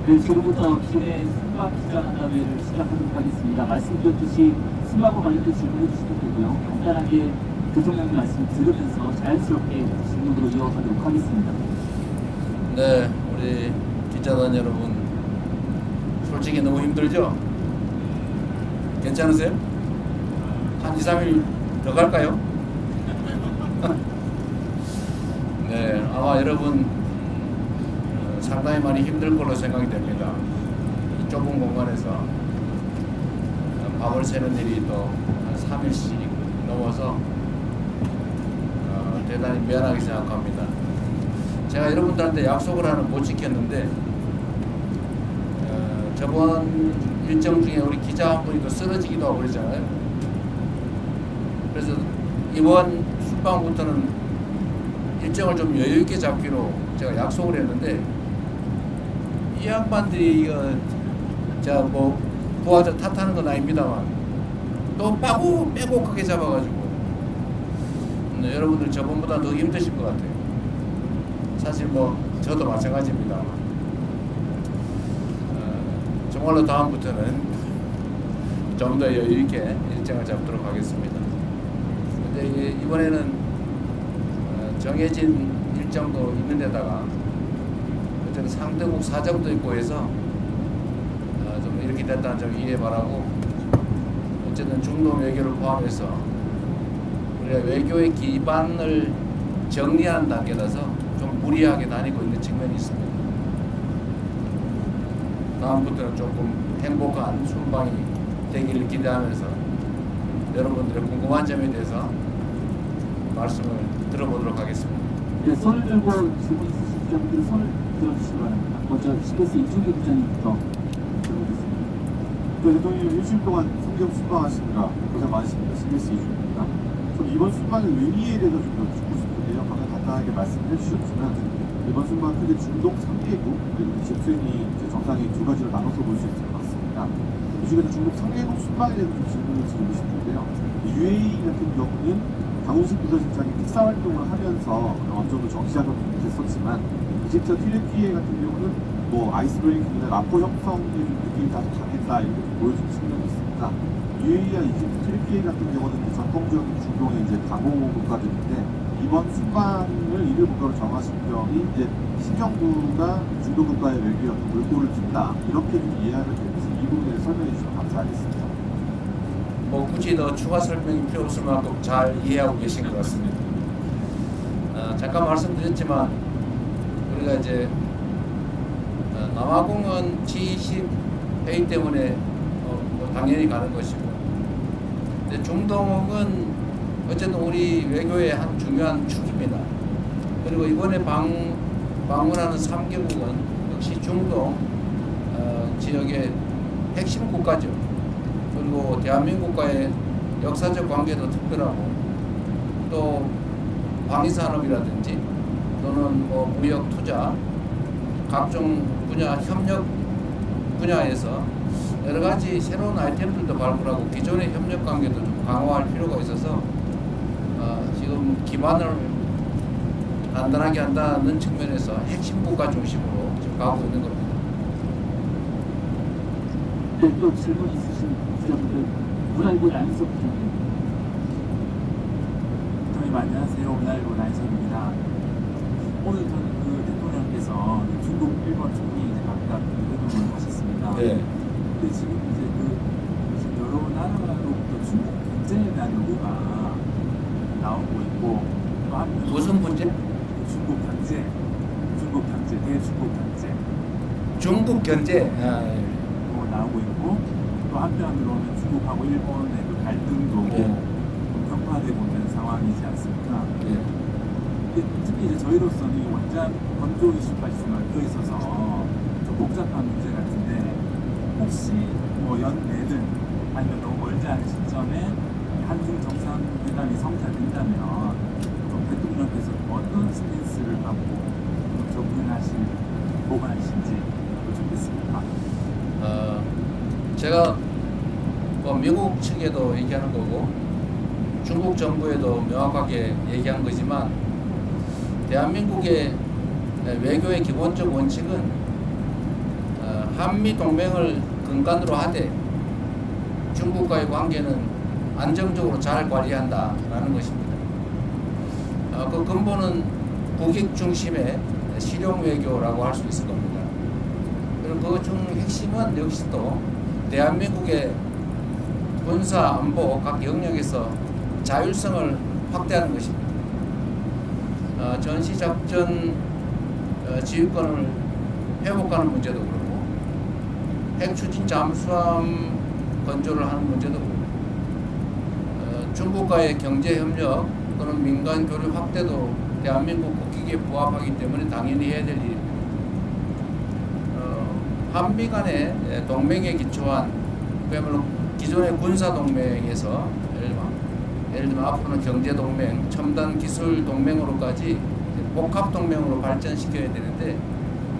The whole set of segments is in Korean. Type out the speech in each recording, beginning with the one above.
네, 지금부터 기존의 순방 기자간담회를 시작하도록 하겠습니다. 말씀드렸듯이 순방과 관련된 질문해 주셔도 되고요. 간단하게 대통령님 말씀 들으면서 자연스럽게 질문으로 이어가도록 하겠습니다. 네, 우리 기자단 여러분, 솔직히 너무 힘들죠? 괜찮으세요? 한 2, 3일 더 갈까요? 네, 아마 여러분 상당히 많이 힘들 걸로 생각이 됩니다. 이 좁은 공간에서 밤을 새는 일이 또 한 3일씩 넘어서 대단히 미안하게 생각합니다. 제가 여러분들한테 약속을 하나 못 지켰는데 저번 일정 중에 우리 기자 한 분이 또 쓰러지기도 하고 그랬잖아요. 그래서 이번 순방부터는 일정을 좀 여유 있게 잡기로 제가 약속을 했는데 이 양반들이 이거 제가 뭐 부하들 탓하는 건 아닙니다만 또 빼곡하게 잡아가지고 여러분들 저번보다 더 힘드실 것 같아요. 사실 뭐 저도 마찬가지입니다만 정말로 다음부터는 좀 더 여유 있게 일정을 잡도록 하겠습니다. 근데 이번에는 정해진 일정도 있는 데다가 어쨌든 상대국 사정도 있고 해서 좀 이렇게 됐다는 점 이해 바라고, 어쨌든 중동 외교를 포함해서 우리가 외교의 기반을 정리하는 단계라서 좀 무리하게 다니고 있는 측면이 있습니다. 다음부터는 조금 행복한 순방이 되기를 기대하면서 여러분들의 궁금한 점에 대해서 말씀을 들어보도록 하겠습니다. 네, 손을 들고 질문 있으신 분들 손을 들어주시기 바랍니다. 먼저 CBS 이준기 부장님부터 들어보겠습니다. 네, 대통령님 일주일 동안 성경 순방하시느라 고생 많으십니다. CBS 이준입니다. 저는 이번 순방의 의미에 대해서 좀 더 듣고 싶은데요. 방금 간단하게 말씀해 주셨지만 이번 순방 크게 중동 3개국 그리고 G20 정상회 두 가지로 나눠서 볼 수 있을 것 같습니다. 이 중에서 중국 3개국 순방에 대해서 좀 질문을 드리고 싶은데요. UAE 같은 경우는 강훈식 부서실장이 특사 활동을 하면서 어느 정도 정치자금 됐었지만 이집트와 튀르키예 같은 경우는 뭐 아이스브레이킹이나 라포 형성의 느낌이 다소 강했다 이렇게 보여준 측면이 있습니다. UAE와 이집트, 튀르키예 같은 경우는 전통적인 중동의 이제 강호 국가들인데 이번 순방을 이를 국가로 정하신 점이 이제 신정부가 중동 국가의 외교에 어떤 물꼬를 튼다 이렇게 좀 이해하면 되면서 이 부분에 설명해 주시면 감사하겠습니다. 뭐 굳이 더 추가 설명이 필요 없을 만큼 잘 이해하고 계신 것 같습니다. 잠깐 말씀드렸지만 우리가 이제 남아공은 G20 회의 때문에 뭐 당연히 가는 것이고, 근데 중동은 어쨌든 우리 외교의 한 중요한 축입니다. 그리고 이번에 방문하는 3개국은 역시 중동 지역의 핵심 국가죠. 그리고 대한민국과의 역사적 관계도 특별하고, 또 방위산업이라든지 또는 뭐 무역 투자 각종 분야 협력 분야에서 여러 가지 새로운 아이템들도 발굴하고 기존의 협력 관계도 좀 강화할 필요가 있어서 지금 기반을 단단하게 한다는 측면에서 핵심 국가 중심으로 지금 가고 있는 겁니다. 네, 또 질문 있으신 기자분들 문화일보 나인석 부장님. 대통령님 안녕하세요. 문화일보 나인석입니다. 오늘 저는 그 대통령께서 중국, 일본 총리 이제 각각 회동을 하셨습니다. 네. 근데 지금 이제 지금 여러 나라로부터 중국 경제에 대한 요구가 나오고 있고, 또 한편 무슨 문제? 중국 경제, 대중국 경제 중국 경제. 또 나오고 있고, 또 한편으로는 중국하고 일본의 그 갈등도 네. 좀 격화되고 있는 상황이지 않습니까? 네. 특히 이제 저희로서는 이 원전 건조 이슈까지 좀 얽혀 있어서 좀 복잡한 문제 같은데, 혹시 뭐 연내든 아니면 너무 멀지 않은 시점에 한중 정상회담이 성사된다면 좀 대통령께서 어떤 스탠스를 갖고 접근하실 보관하실지 여쭙겠습니다. 제가 뭐 미국 측에도 얘기하는 거고 중국 정부에도 명확하게 얘기한 거지만, 대한민국의 외교의 기본적 원칙은 한미 동맹을 근간으로 하되 중국과의 관계는 안정적으로 잘 관리한다라는 것입니다. 그 근본은 국익 중심의 실용 외교라고 할 수 있을 겁니다. 그리고 그 중 핵심은 역시 또 대한민국의 군사 안보 각 영역에서 자율성을 확대하는 것입니다. 전시작전 지휘권을 회복하는 문제도 그렇고 핵 추진 잠수함 건조를 하는 문제도 그렇고 중국과의 경제 협력 또는 민간 교류 확대도 대한민국 국익에 부합하기 때문에 당연히 해야 될 일입니다. 한미 간의 동맹에 기초한 그야말로 기존의 군사 동맹에서 예를 들면 앞으로는 경제 동맹, 첨단 기술 동맹으로까지 복합 동맹으로 발전시켜야 되는데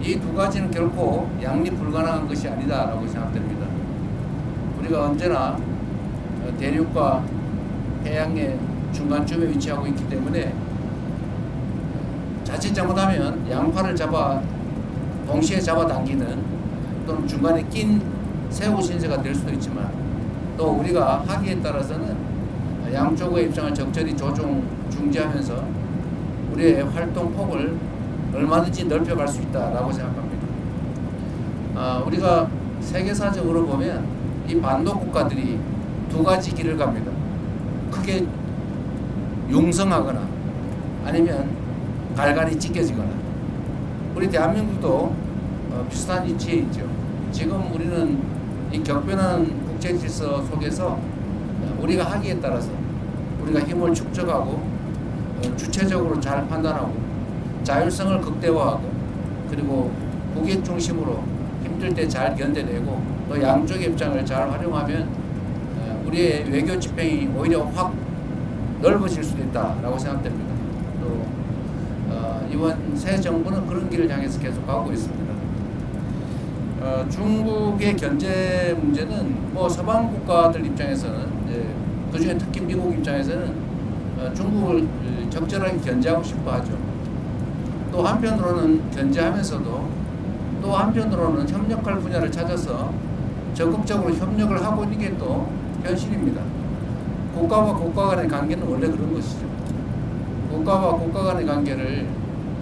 이 두 가지는 결코 양립 불가능한 것이 아니다라고 생각됩니다. 우리가 언제나 대륙과 해양의 중간쯤에 위치하고 있기 때문에 자칫 잘못하면 양팔을 동시에 잡아당기는 또는 중간에 낀 새우 신세가 될 수도 있지만 또 우리가 하기에 따라서는 양쪽의 입장을 적절히 중지하면서 우리의 활동 폭을 얼마든지 넓혀갈 수 있다라고 생각합니다. 우리가 세계사적으로 보면 이 반도 국가들이 두 가지 길을 갑니다. 크게 융성하거나 아니면 갈갈이 찢겨지거나. 우리 대한민국도 비슷한 위치에 있죠. 지금 우리는 이 격변한 국제 질서 속에서 우리가 하기에 따라서 우리가 힘을 축적하고 주체적으로 잘 판단하고 자율성을 극대화하고 그리고 국익 중심으로 힘들 때 잘 견뎌내고 또 양쪽의 입장을 잘 활용하면 우리의 외교 지평이 오히려 확 넓어질 수도 있다라고 생각됩니다. 또 이번 새 정부는 그런 길을 향해서 계속 가고 있습니다. 중국의 견제 문제는 서방 국가들 입장에서는 그중에 특히 미국 입장에서는 중국을 적절하게 견제하고 싶어 하죠. 또 한편으로는 견제하면서도 또 한편으로는 협력할 분야를 찾아서 적극적으로 협력을 하고 있는 게 또 현실입니다. 국가와 국가 간의 관계는 원래 그런 것이죠. 국가와 국가 간의 관계를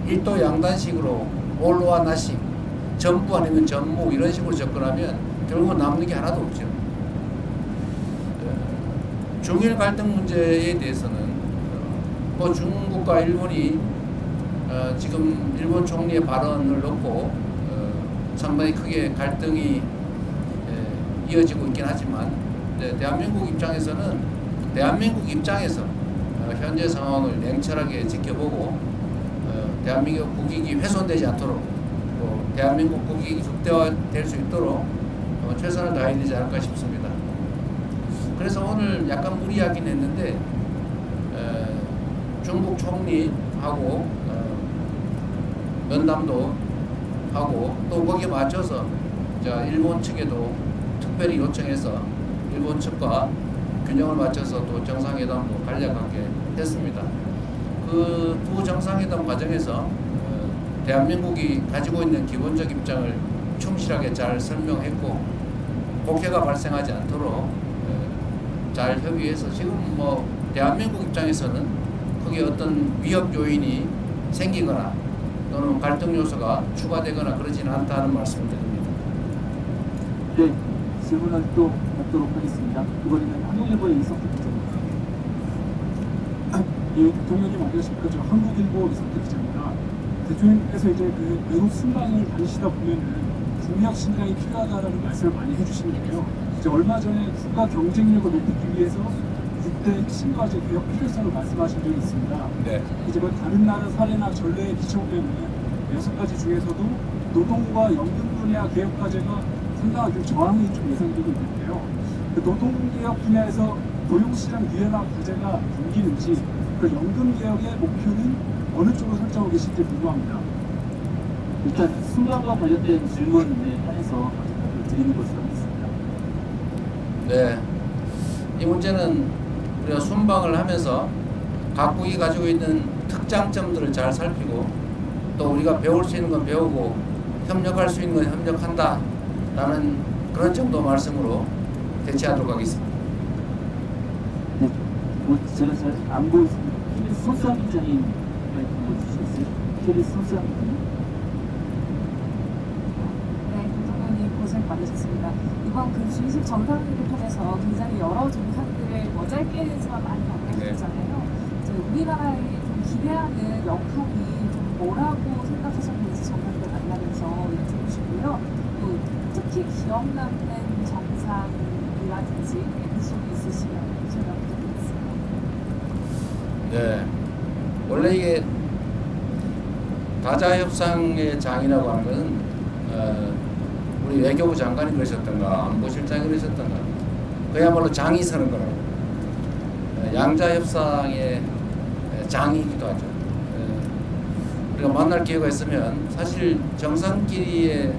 일도 양단식으로 올로와 나식, 전부 아니면 전무 이런 식으로 접근하면 결국은 남는 게 하나도 없죠. 중일 갈등 문제에 대해서는 중국과 일본이 지금 일본 총리의 발언을 놓고 상당히 크게 갈등이 이어지고 있긴 하지만 대한민국 입장에서 현재 상황을 냉철하게 지켜보고 대한민국 국익이 훼손되지 않도록 또 대한민국 국익이 극대화될 수 있도록 최선을 다해야 되지 않을까 싶습니다. 그래서 오늘 약간 무리하긴 했는데 중국 총리하고 면담도 하고 또 거기에 맞춰서 일본 측에도 특별히 요청해서 일본 측과 균형을 맞춰서 또 정상회담도 간략하게 했습니다. 그 두 정상회담 과정에서 대한민국이 가지고 있는 기본적 입장을 충실하게 잘 설명했고 국회가 발생하지 않도록 잘 협의해서 지금 대한민국 입장에서는 크게 어떤 위협 요인이 생기거나 또는 갈등 요소가 추가되거나 그러지는 않다는 말씀을 드립니다. 네, 질문을 또 받도록 하겠습니다. 이번에는 한국일보의 이석훈 기자입니다. 예, 대통령님 안녕하십니까? 저 한국일보 이석훈 기자입니다. 대통령께서 이제 그 외국 순방을 다니시다 보면은 국력 신강이 필요하다라는 말씀을 많이 해주시는데요. 이제 얼마 전에 국가 경쟁력을 높이기 위해서 6대 핵심 과제 개혁 필요성을 말씀하신 적이 있습니다. 네. 이제 다른 나라 사례나 전례에 비춰보면 6가지 중에서도 노동과 연금 분야 개혁 과제가 상당하게 저항이 좀 예상되고 있는데요. 그 노동개혁 분야에서 고용시장 유연화 과제가 담기는지 그 연금 개혁의 목표는 어느 쪽으로 설정하고 계신지 궁금합니다. 일단 순방과 관련된 질문에 한해서 드리는 것으로 하겠습니다. 네. 이 문제는 우리가 순방을 하면서 각국이 가지고 있는 특장점들을 잘 살피고 또 우리가 배울 수 있는 건 배우고 협력할 수 있는 건 협력한다. 라는 그런 정도 말씀으로 대체하도록 하겠습니다. 네, 뭐 제가 잘 안 보였습니다. KBS 손수환 기자님 말씀 주시겠어요? KBS 손수환 기자님. 네, 대통령님 고생 많으셨습니다. 이번 그 G20 정상회의를 통해서 굉장히 여러 정상들의 뭐 짧게지만 많이 만나셨잖아요. 이제 우리나라에 좀 기대하는 역할이 좀 뭐라고 생각하셨는지 정상들 만나면서 여쭤보고 싶고요. 또 특히 기억 남는 정상이라든지 에피소드 있으시면 제가 부탁드리겠습니다. 네, 원래 이게 다자 협상의 장이라고 하는 것은 우리 외교부 장관이 그러셨던가 안보실장이 그러셨던가 그야말로 장이 서는 거라고. 양자 협상의 장이기도 하죠. 우리가 만날 기회가 있으면 사실 정상끼리의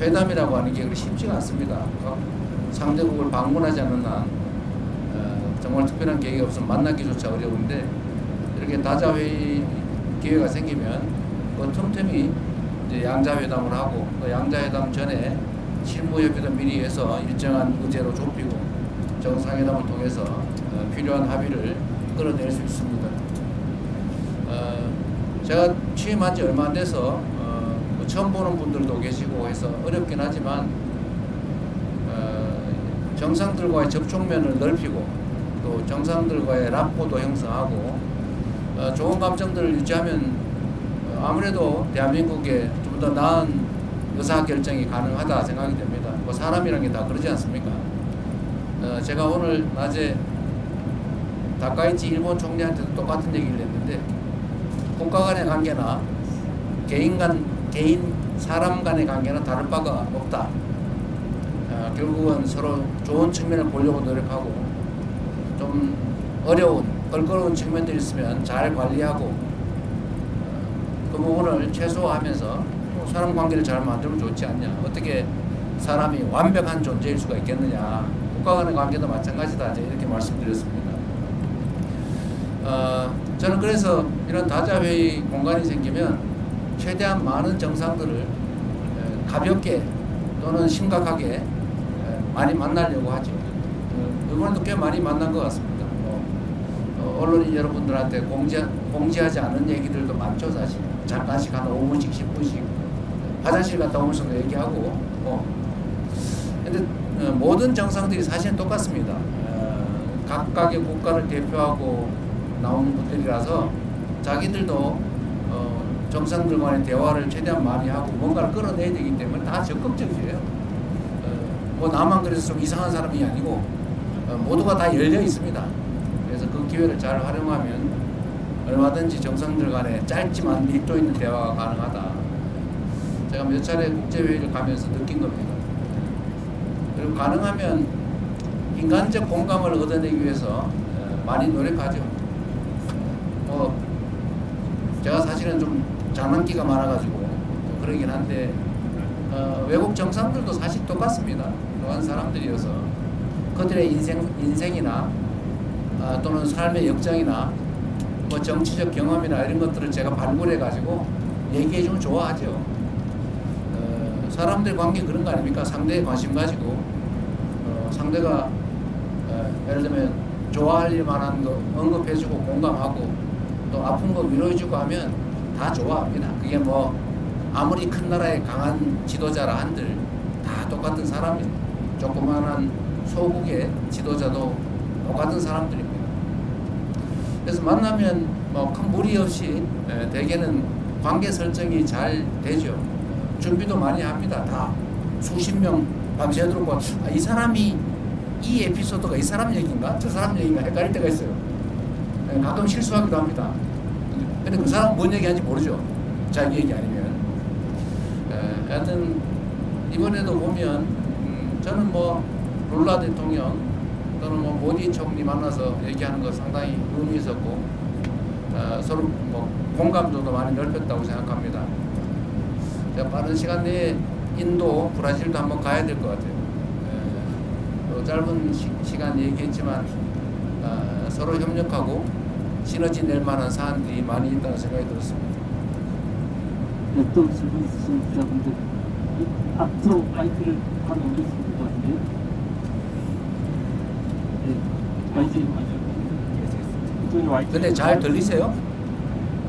회담이라고 하는 게 그렇게 쉽지가 않습니다. 상대국을 방문하지 않는 한 정말 특별한 계획이 없으면 만나기조차 어려운데 이렇게 다자회의 기회가 생기면 그 틈틈이 이제 양자회담을 하고 그 양자회담 전에 실무협의도 미리 해서 일정한 의제로 좁히고 정상회담을 통해서 필요한 합의를 끌어낼 수 있습니다. 제가 취임한 지 얼마 안 돼서 처음 보는 분들도 계시고 해서 어렵긴 하지만 정상들과의 접촉면을 넓히고 또 정상들과의 라포도 형성하고 좋은 감정들을 유지하면 아무래도 대한민국에 좀 더 나은 의사결정이 가능하다 생각이 됩니다. 뭐 사람이란 게 다 그러지 않습니까? 제가 오늘 낮에 다카이치 일본 총리한테도 똑같은 얘기를 했는데 국가 간의 관계나 사람 간의 관계는 다를 바가 없다. 결국은 서로 좋은 측면을 보려고 노력하고 좀 어려운 껄끄러운 측면들이 있으면 잘 관리하고 그 부분을 최소화하면서 사람 관계를 잘 만들면 좋지 않냐. 어떻게 사람이 완벽한 존재일 수가 있겠느냐. 국가 간의 관계도 마찬가지다. 이렇게 말씀드렸습니다. 저는 그래서 이런 다자회의 공간이 생기면 최대한 많은 정상들을 가볍게 또는 심각하게 많이 만나려고 하죠. 이번에도 꽤 많이 만난 것 같습니다. 언론인 여러분들한테 공지하지 않은 얘기들도 많죠, 사실. 잠깐씩 한 5분씩, 10분씩 화장실 갔다 오면서도 얘기하고. 근데 모든 정상들이 사실은 똑같습니다. 각각의 국가를 대표하고 나오는 분들이라서 자기들도 정상들 간의 대화를 최대한 많이 하고 뭔가를 끌어내야 되기 때문에 다 적극적이에요. 뭐 나만 그래서 좀 이상한 사람이 아니고 모두가 다 열려 있습니다. 그래서 그 기회를 잘 활용하면 얼마든지 정상들 간에 짧지만 밀도 있는 대화가 가능하다. 제가 몇 차례 국제회의를 가면서 느낀 겁니다. 그리고 가능하면 인간적 공감을 얻어내기 위해서 많이 노력하죠. 제가 사실은 좀 장난기가 많아가지고 그러긴 한데 외국 정상들도 사실 똑같습니다. 그러한 사람들이어서 그들의 인생이나 또는 삶의 역정이나 뭐 정치적 경험이나 이런 것들을 제가 발굴해가지고 얘기해주면 좋아하죠. 사람들 관계 그런 거 아닙니까? 상대에 관심 가지고 상대가 예를 들면 좋아할 일 만한 거 언급해주고 공감하고 또 아픈 거 위로해주고 하면 다 좋아합니다. 그게 뭐 아무리 큰 나라의 강한 지도자라 한들 다 똑같은 사람입니다. 조그마한 소국의 지도자도 똑같은 사람들입니다. 그래서 만나면 뭐 큰 무리 없이 대개는 관계 설정이 잘 되죠. 준비도 많이 합니다. 다 수십 명 밤새도록 이 사람이 이 에피소드가 이 사람 얘기인가 저 사람 얘기인가 헷갈릴 때가 있어요. 가끔 실수하기도 합니다. 근데 그 사람은 뭔 얘기하는지 모르죠. 자기 얘기 아니면. 하여튼 이번에도 보면 저는 뭐 룰라 대통령 또는 뭐 모디 총리 만나서 얘기하는 거 상당히 의미 있었고 서로 뭐 공감도도 많이 넓혔다고 생각합니다. 제가 빠른 시간 내에 인도, 브라질도 한번 가야 될 것 같아요. 짧은 시간 얘기했지만 서로 협력하고 시너지 낼 만한 사안들이 많이 있다는 생각이 들었습니다. 네, 또 질문 있으신 기자분들 앞으로 마이크를 바로 넘길 수 있을 것 같은데요. 네, 마이크 이쪽에 와 있 근데 잘 들리세요?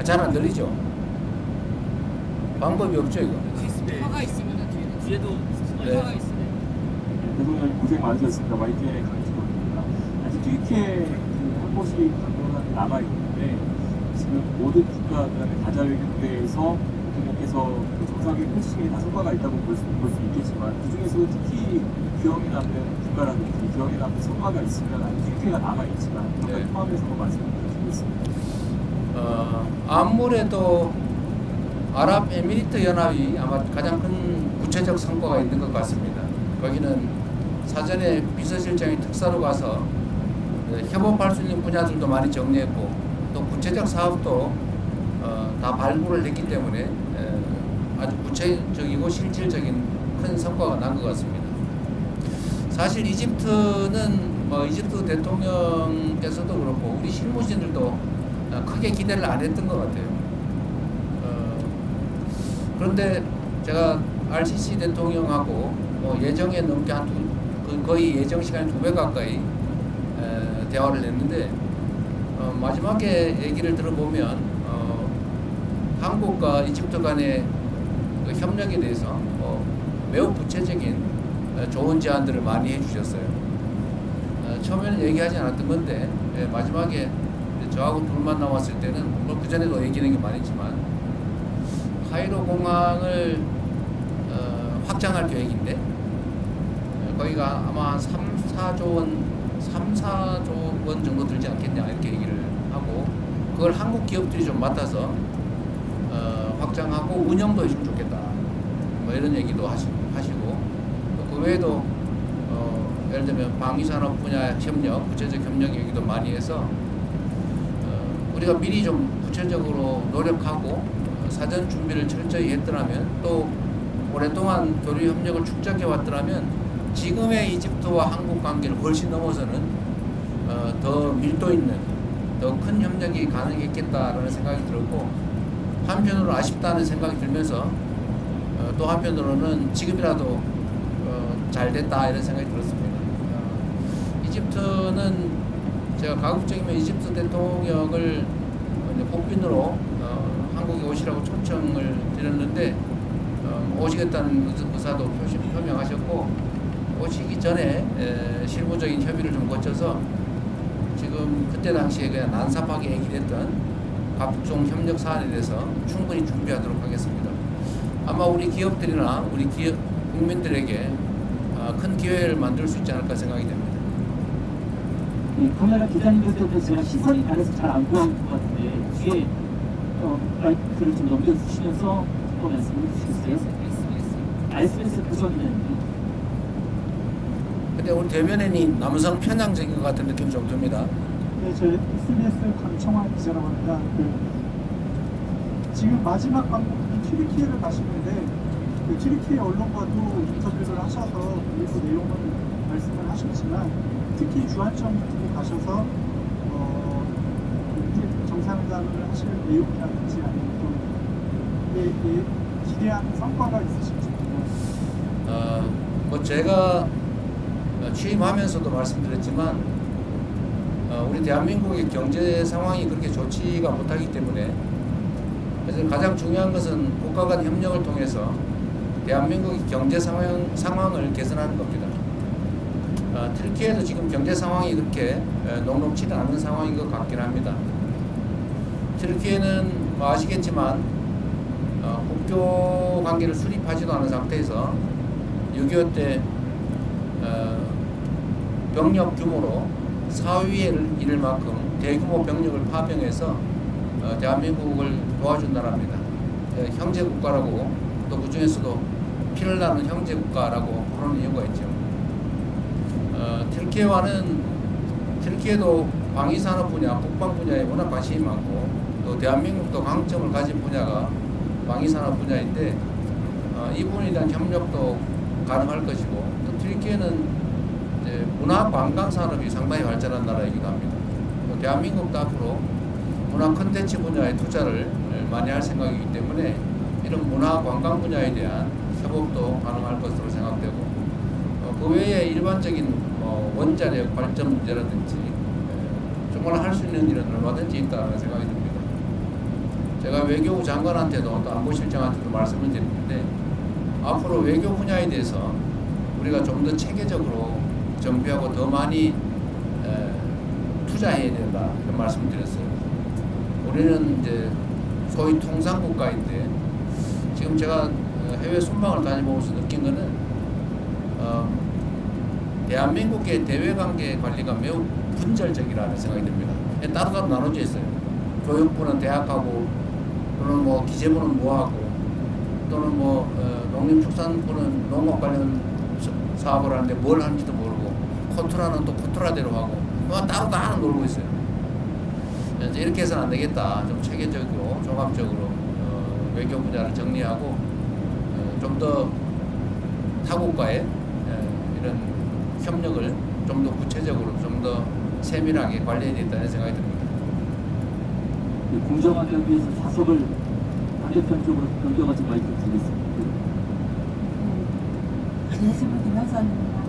잘 안 들리죠? 방법이 없죠 이거. 스피커가 있습니다. 뒤에도 스피커가 있습니다. 대통령님 고생 많으셨습니다. YTN의 강지권입니다. 아직 뒤에 한 곳이 강론안이 남아 있는데 지금 모든 국가들의 다자회견대에서 대통령께서 그 정상회의 코칭에 다 성과가 있다고 볼 수 있겠지만 그 중에서도 특히 기억에 남는 국가라든지 기억에 남는 성과가 있으면 아직 뒤에가 남아 있지만 네. 포함해서 말씀을 드리겠습니다. 아무래도 아랍에미리트 연합이 아마 가장 큰 구체적 성과가 있는 것 같습니다. 거기는 사전에 비서실장이 특사로 가서 협업할 수 있는 분야들도 많이 정리했고 또 구체적 사업도 다 발굴을 했기 때문에 아주 구체적이고 실질적인 큰 성과가 난 것 같습니다. 사실 이집트는 이집트 대통령께서도 그렇고 우리 실무진들도 크게 기대를 안 했던 것 같아요. 그런데 제가 RCC 대통령하고 예정에 넘게 거의 예정 시간 2배 가까이 대화를 했는데 마지막에 얘기를 들어보면 한국과 이집트 간의 그 협력에 대해서 매우 구체적인 좋은 제안들을 많이 해주셨어요. 처음에는 얘기하지 않았던 건데 마지막에 저하고 둘만 남았을 때는 그 전에도 얘기하는 게 많았지만 카이로 공항을 확장할 계획인데 거기가 아마 3-4조 원 정도 들지 않겠냐 이렇게 얘기를 하고 그걸 한국 기업들이 좀 맡아서 확장하고 운영도 해주면 좋겠다 이런 얘기도 하시고 그 외에도 예를 들면 방위산업 분야 협력, 구체적 협력 얘기도 많이 해서 우리가 미리 좀 구체적으로 노력하고 사전 준비를 철저히 했더라면 또 오랫동안 교류 협력을 축적해 왔더라면 지금의 이집트와 한국 관계를 훨씬 넘어서는 더 밀도 있는 더 큰 협력이 가능했겠다라는 생각이 들었고 한편으로 아쉽다는 생각이 들면서 또 한편으로는 지금이라도 잘 됐다 이런 생각이 들었습니다. 이집트는 제가 가급적이면 이집트 대통령을 복빈으로 한국에 오시라고 초청을 드렸는데 오시겠다는 의사도 표명하셨고 오시기 전에 실무적인 협의를 좀 거쳐서 지금 그때 당시에 그냥 난삽하게 얘기했던 각종 협력 사안에 대해서 충분히 준비하도록 하겠습니다. 아마 우리 기업들이나 우리 국민들에게 큰 기회를 만들 수 있지 않을까 생각이 됩니다. 카메라 기자님들 때문에 제가 시선이 가려서 잘 안 보이는 것 같은데 뒤에 마이크를 좀 넘겨주시면서 또 말씀을 해주시겠어요? SBS 부서기자님. 근데 우리 대변인이 남성 편향적인 것 같은 느낌이 좀 듭니다. 네, 저 SBS 강청환 기자라고 합니다. 지금 마지막 방문이 튀르키예를 가시는데 튀르키예 언론과도 인터뷰를 하셔서 일부 내용을 말씀을 하셨지만 특히 주안점 두고 가셔서 정상회담을 하실 내용이라든지 아니면 또 기대하는 성과가 있으실지 제가 취임하면서도 말씀드렸지만 우리 대한민국의 경제 상황이 그렇게 좋지가 못하기 때문에 그래서 가장 중요한 것은 국가 간 협력을 통해서 대한민국의 경제 상황을 개선하는 겁니다. 튀르키예도 지금 경제 상황이 그렇게 녹록지는 않은 상황인 것 같긴 합니다. 튀르키예는 아시겠지만 국교 관계를 수립하지도 않은 상태에서 6.25 때 병력 규모로 사위를 이를 만큼 대규모 병력을 파병해서 대한민국을 도와준 나라입니다. 형제 국가라고 또 그 중에서도 피를 나는 형제 국가라고 부르는 이유가 있죠. 튀르키예도 방위산업 분야, 국방 분야에 워낙 관심이 많고 또 대한민국도 강점을 가진 분야가 방위산업 분야인데 이 부분에 대한 협력도 가능할 것이고 또 튀르키예는 이제 문화 관광 산업이 상당히 발전한 나라이기도 합니다. 또 대한민국도 앞으로 문화 콘텐츠 분야에 투자를 많이 할 생각이기 때문에 이런 문화 관광 분야에 대한 협업도 가능할 것으로 생각되고 그 외에 일반적인 원자력 발전 문제라든지 정말 할 수 있는 일은 얼마든지 있다는 생각이 듭니다. 제가 외교부 장관한테도 또 안보실장한테도 말씀을 드렸는데 앞으로 외교 분야에 대해서 우리가 좀 더 체계적으로 정비하고 더 많이 투자해야 된다 이런 말씀을 드렸어요. 우리는 이제 소위 통상국가인데 지금 제가 해외 순방을 다녀보면서 느낀 거는 대한민국의 대외관계 관리가 매우 분절적이라는 생각이 듭니다. 따로따로 나눠져 있어요. 교육부는 대학하고 또는 뭐 기재부는 뭐하고 또는 뭐 농림축산부는 농업 관련 사업을 하는데 뭘 하는지도 모르고 코트라는 또 코트라대로 하고 따로 다 놀고 있어요. 이제 이렇게 해서는 안 되겠다. 좀 체계적으로 종합적으로 외교 분야를 정리하고 좀 더 타국과의 이런 협력을 좀 더 구체적으로 좀 더 세밀하게 관리해야 된다는 생각이 듭니다. 공정하게 하기 위해서 사석을 반대편 쪽으로 변경하지 마이크 드리겠습니다. 안녕하세요, 김현선입니다.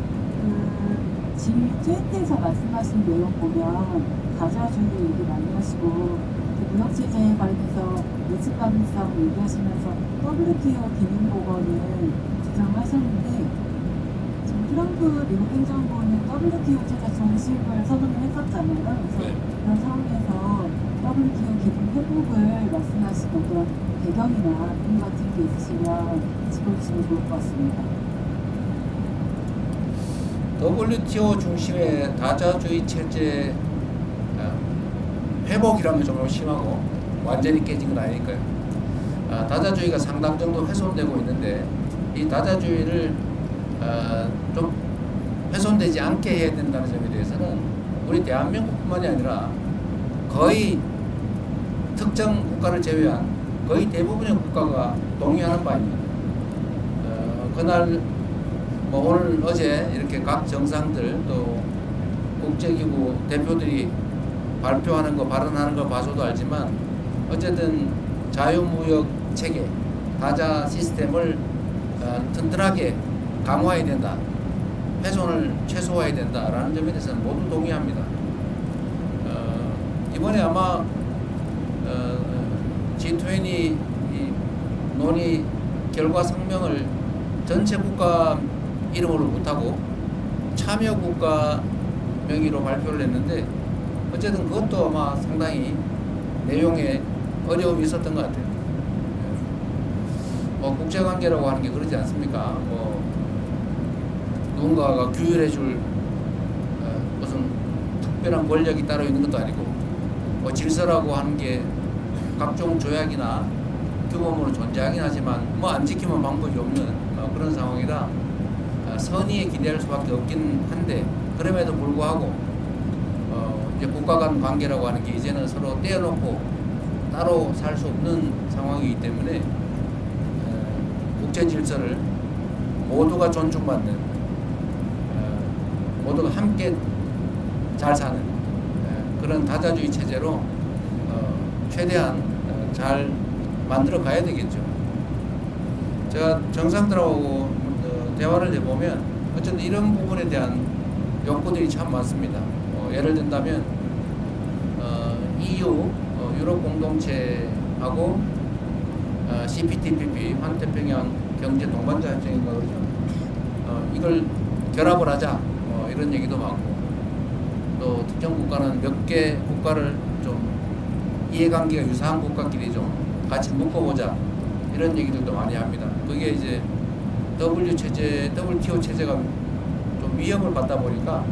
G20에서 말씀하신 내용 보면 다자주의 얘기 많이 하시고 무역제재 관련해서 예측 가능성 얘기하시면서 WTO 기능보건을 주장하셨는데 지금 트럼프 미국 행정부는 WTO 제재 정식을 선언을 했었잖아요. 그래서 그런 상황에서 WTO 기능 회복을 말씀하신 어떤 배경이나 이유 같은 게 있으시면 짚어주시면 좋을 것 같습니다. WTO 중심의 다자주의 체제 회복이라는 게 좀 심하고 완전히 깨진 건 아니니까요. 다자주의가 상당 정도 훼손되고 있는데 이 다자주의를 좀 훼손되지 않게 해야 된다는 점에 대해서는 우리 대한민국뿐만이 아니라 거의 특정 국가를 제외한 거의 대부분의 국가가 동의하는 바입니다. 그날 뭐 오늘 어제 이렇게 각 정상들 또 국제기구 대표들이 발표하는 거 발언하는 거 봐서도 알지만 어쨌든 자유무역 체계 다자 시스템을 튼튼하게 강화해야 된다, 훼손을 최소화해야 된다라는 점에 대해서는 모두 동의합니다. 이번에 아마 G20 논의 결과 성명을 전체 국가 이름으로 못하고 참여 국가 명의로 발표를 했는데 어쨌든 그것도 아마 상당히 내용에 어려움이 있었던 것 같아요. 뭐 국제관계라고 하는 게 그러지 않습니까? 뭐 누군가가 규율해줄 무슨 특별한 권력이 따로 있는 것도 아니고 뭐 질서라고 하는 게 각종 조약이나 규범으로 존재하긴 하지만 뭐 안 지키면 방법이 없는 그런 상황이라 선의에 기대할 수밖에 없긴 한데 그럼에도 불구하고 이제 국가 간 관계라고 하는 게 이제는 서로 떼어놓고 따로 살 수 없는 상황이기 때문에 국제 질서를 모두가 존중받는 모두가 함께 잘 사는 그런 다자주의 체제로 최대한 잘 만들어 가야 되겠죠. 제가 정상들하고 대화를 해보면 어쨌든 이런 부분에 대한 욕구들이 참 많습니다. 예를 든다면 EU 유럽 공동체하고 CPTPP 환태평양 경제 동반자 협정인가 그러죠. 이걸 결합을 하자 이런 얘기도 많고 또 특정 국가는 몇 개 국가를 좀 이해관계가 유사한 국가끼리 좀 같이 묶어보자 이런 얘기들도 많이 합니다. 그게 이제 WTO 체제가 좀 위협을 받다 보니까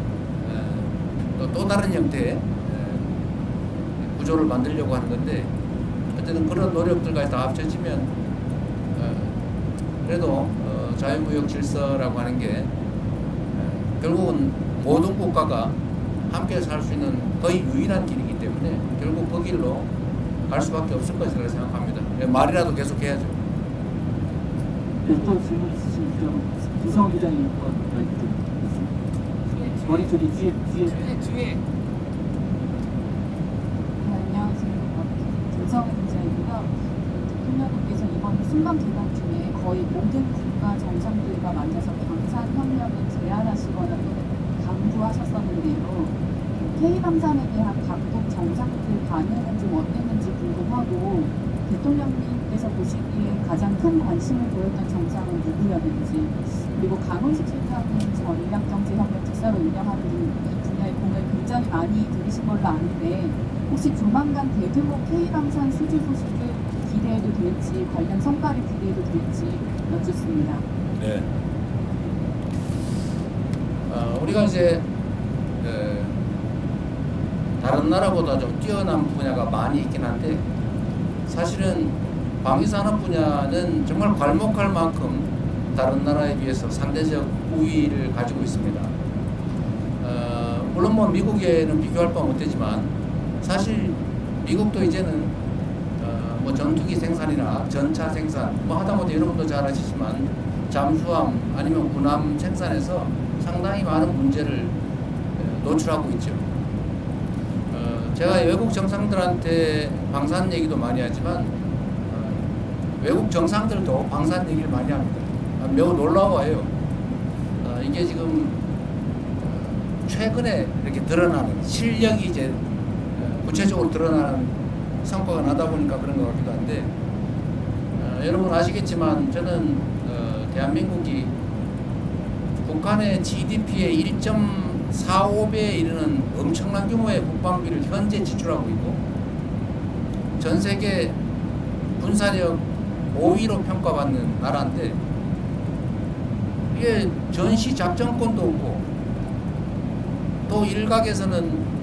또 다른 형태의 구조를 만들려고 하는 건데 어쨌든 그런 노력들까지 다 합쳐지면 그래도 자유무역 질서라고 하는 게 결국은 모든 국가가 함께 살 수 있는 거의 유일한 길이기 때문에 결국 그 길로 갈 수밖에 없을 것이라고 생각합니다. 말이라도 계속 해야죠. 또 질문 있으시면 김성원 기자님 머리 저기 뒤에 뒤에 안녕하세요. 김성은 기자이고요. 대통령께서 이번 순방 기간 중에 거의 모든 국가 정상들과 만나서 방산협력을 제안하시거나 또는 강구하셨었는데요. K방산에 대한 각국 정상들 반응은 좀 어땠는지 궁금하고 대통령님께서 보시기에 가장 큰 관심을 보였던 정상은 누구였는지, 그리고 강훈식 실장님 전략경제협력 특사로 운영하는 이 분야의 공을 굉장히 많이 들으신 걸로 아는데 혹시 조만간 대규모 K방산 수주 소식을 기대해도 될지, 관련 성과를 기대해도 될지 여쭙습니다. 네. 우리가 이제 다른 나라보다 좀 뛰어난 분야가 많이 있긴 한데 사실은 방위산업 분야는 정말 괄목할 만큼 다른 나라에 비해서 상대적 우위를 가지고 있습니다. 물론 뭐 미국에는 비교할 바 못되지만 사실 미국도 이제는 뭐 전투기 생산이나 전차 생산 뭐 하다못해 여러분도 잘 아시지만 잠수함 아니면 군함 생산에서 상당히 많은 문제를 노출하고 있죠. 제가 외국 정상들한테 방산 얘기도 많이 하지만 외국 정상들도 방산 얘기를 많이 합니다. 매우 놀라워요. 이게 지금 최근에 이렇게 드러나는 실력이 이제 구체적으로 드러나는 성과가 나다 보니까 그런 것 같기도 한데 여러분 아시겠지만 저는 대한민국이 북한의 GDP의 1.45배에 이르는 엄청난 규모의 국방비를 현재 지출하고 있고 전 세계 군사력 5위로 평가받는 나라인데 이게 전시 작전권도 없고 또 일각에서는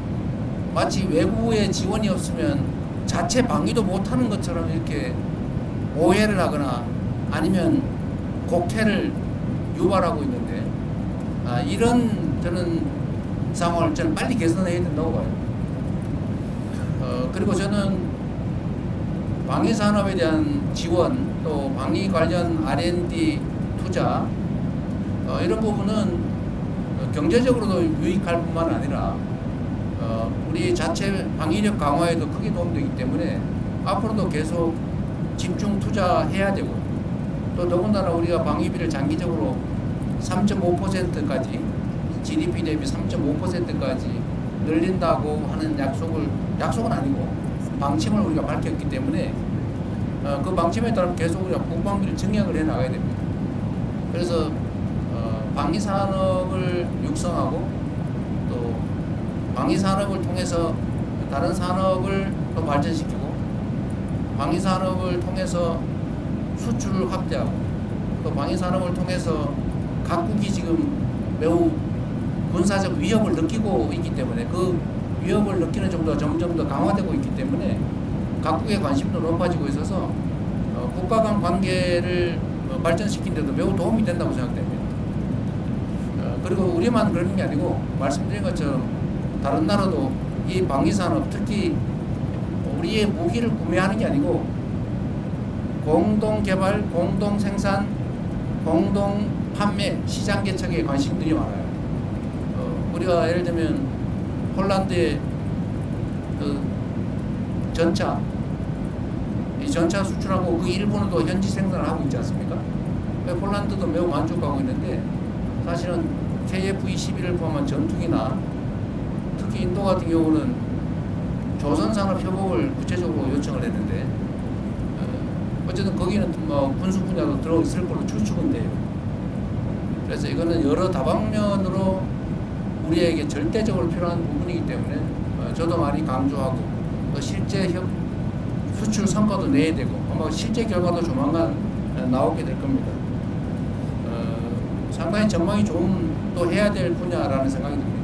마치 외부의 지원이 없으면 자체 방위도 못하는 것처럼 이렇게 오해를 하거나 아니면 곡해를 유발하고 있는데 이런 저는 상황을 저는 빨리 개선해야 된다고 봐요. 그리고 저는 방위 산업에 대한 지원 또 방위 관련 R&D 투자 이런 부분은 경제적으로도 유익할 뿐만 아니라 우리 자체 방위력 강화에도 크게 도움되기 때문에 앞으로도 계속 집중 투자해야 되고 또 더군다나 우리가 방위비를 장기적으로 3.5%까지 GDP 대비 3.5%까지 늘린다고 하는 약속은 아니고 방침을 우리가 밝혔기 때문에 그 방침에 따라 계속 우리가 국방비를 증액을 해 나가야 됩니다. 그래서 방위 산업을 육성하고 또 방위 산업을 통해서 다른 산업을 더 발전시키고 방위 산업을 통해서 수출을 확대하고 또 방위 산업을 통해서 각국이 지금 매우 군사적 위협을 느끼고 있기 때문에 그 위협을 느끼는 정도가 점점 더 강화되고 있기 때문에 각국의 관심도 높아지고 있어서 국가 간 관계를 발전시키는 데도 매우 도움이 된다고 생각됩니다. 그리고 우리만 그러는 게 아니고 말씀드린 것처럼 다른 나라도 이 방위산업 특히 우리의 무기를 구매하는 게 아니고 공동 개발, 공동 생산, 공동 판매, 시장 개척에 관심들이 많아요. 우리가 예를 들면 폴란드의 그 전차, 이 전차 수출하고 그 일본은 또 현지 생산을 하고 있지 않습니까? 폴란드도 매우 만족하고 있는데 사실은 KF-21을 포함한 전투기나 특히 인도 같은 경우는 조선산업 협업을 구체적으로 요청을 했는데 어쨌든 거기는 뭐 군수 분야도 들어있을 걸로 추측은 돼요. 그래서 이거는 여러 다방면으로 우리에게 절대적으로 필요한 부분이기 때문에 저도 많이 강조하고 또 실제 수출 성과도 내야 되고 아마 실제 결과도 조만간 나오게 될 겁니다. 상당히 전망이 좋은 또 해야 될 분야라는 생각이 듭니다.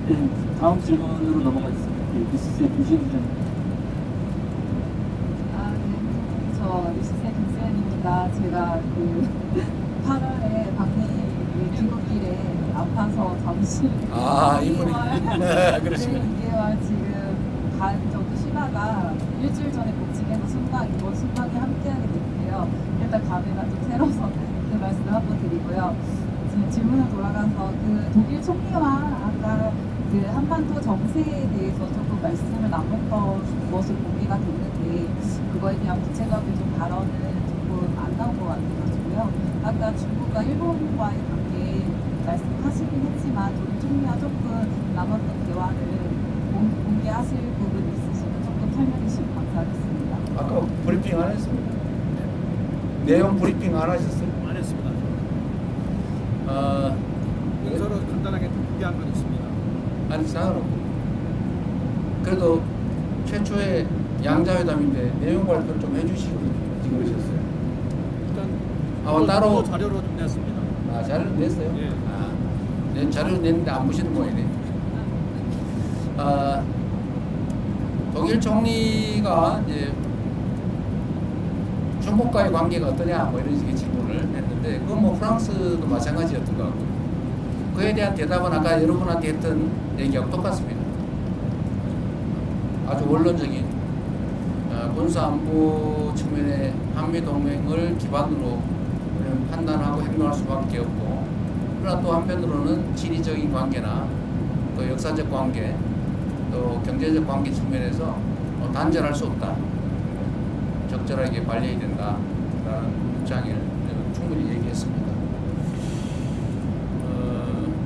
네, 다음 질문으로 넘어가겠습니다. 뉴스의 김시현 기자님. 네. 저 뉴스의 김수현입니다. 제가 그 8월에 박리 귀국길에 아파서 잠시 이분이 그렇습니다. 2개월 지금 간 정도 쉬다가 일주일 전에 복직해서 이번 순방에 함께하게 됐는데요. 일단 감회가 좀 새로워서 그 말씀을 한번 드리고요. 지금 질문을 돌아가서 그 독일 총리와 아까 그 한반도 정세에 대해서 조금 말씀을 나눴던 것을 보기가 됐는데 그거에 대한 구체적인 좀 발언을 조금 안 나온 것 같아가지고요. 아까 중국과 일본과의 관계 말씀하시긴 했지만 우리 총리와 조금 남았던 대화를 공개하실 부분이 있으시면 조금 설명해 주시면 감사하겠습니다. 아까 브리핑 안 했습니다. 내용 브리핑 안 하셨어요? 안 했습니다. 문서로 간단하게 준비한 건 있습니다. 아니 상관없고 그래도 최초의 양자회담인데 내용 발표를 좀 해주시고 그러셨어요. 일단 따로 자료로 좀 냈습니다. 자료를 냈어요? 예. 네, 자료를 냈는데 안 보시는 모양이네. 독일 총리가 이제 중국과의 관계가 어떠냐 뭐 이런 식의 질문을 했는데 그건 뭐 프랑스도 마찬가지였던 것 같고 그에 대한 대답은 아까 여러분한테 했던 얘기하고 똑같습니다. 아주 원론적인 군사안보 측면의 한미동맹을 기반으로 우리는 판단하고 행동할 수밖에 없고 그러나 또 한편으로는 지리적인 관계나 또 역사적 관계 또 경제적 관계 측면에서 단절할 수 없다. 적절하게 관리해야 된다라는 입장을 충분히 얘기했습니다.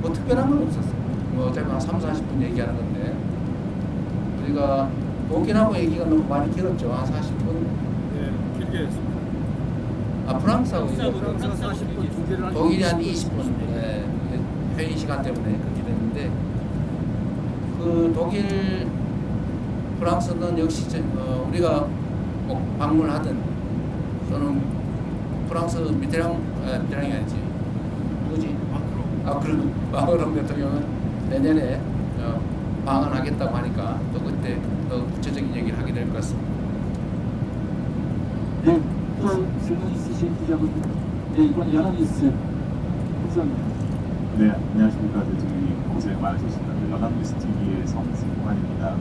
뭐 특별한 건 없었어요. 뭐 어차피 한 3, 40분 얘기하는 건데 우리가 독일하고 얘기가 너무 많이 길었죠. 한 40분. 네, 길게 했습니다. 프랑스하고 프랑스가 40분, 독일은 독일이 한 20분 회의 시간 때문에 그렇게 됐는데 그 독일 프랑스는 역시 우리가 꼭 방문하든 또는 프랑스 미테랑이 아니지 누구지? 마크롱 대통령은 내년에 방한하겠다고 하니까 또 그때 더 구체적인 얘기를 하게 될 것 같습니다. 네, 또 질문 있으신 기자분, 네, 이번 연합뉴스 감사합니다. 네, 안녕하십니까. 대통령님 고생 많으셨습니다. 연합뉴스 TV의 성승환입니다.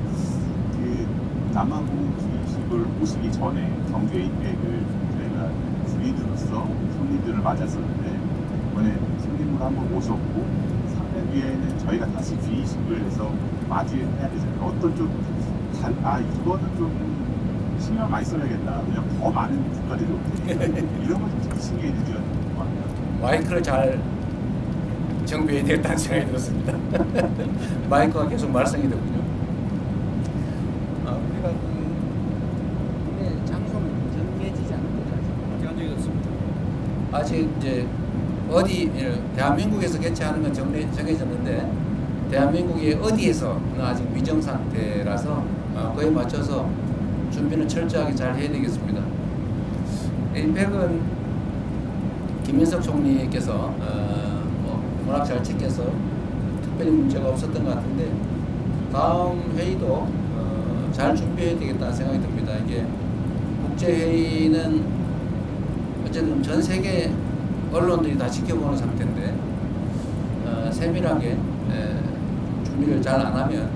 남아공 주식을 오시기 전에 정규 APEC을 저희가 주인으로서 손님들을 맞았었는데 이번에 손님으로 한번 모셨고 3년 뒤에는 저희가 다시 주의식을 해서 마주해야 되잖아요. 어떤 이거는 좀 신경 많이 써야겠다. 그냥 더 많은 국가들이 올 테니까 이런 걸좀 신경이 느껴야 될것 같아요. 마이크를 잘 정비해야 되겠다는 생각이 들었습니다. 마이크가 계속 말썽이 되군요. 우리가 장소는 정해지지 않은 거죠. 아직 안 정해졌습니다. 아직 이제 어디 대한민국에서 개최하는 건 정해졌는데 대한민국이 어디에서는 아직 미정 상태라서 그에 맞춰서 준비는 철저하게 잘 해야 되겠습니다. APEC은 김인석 총리께서 워낙 잘 챙겨서 특별히 문제가 없었던 것 같은데 다음 회의도 잘 준비해야 되겠다는 생각이 듭니다. 이게 국제회의는 어쨌든 전 세계 언론들이 다 지켜보는 상태인데 세밀하게 준비를 잘 안 하면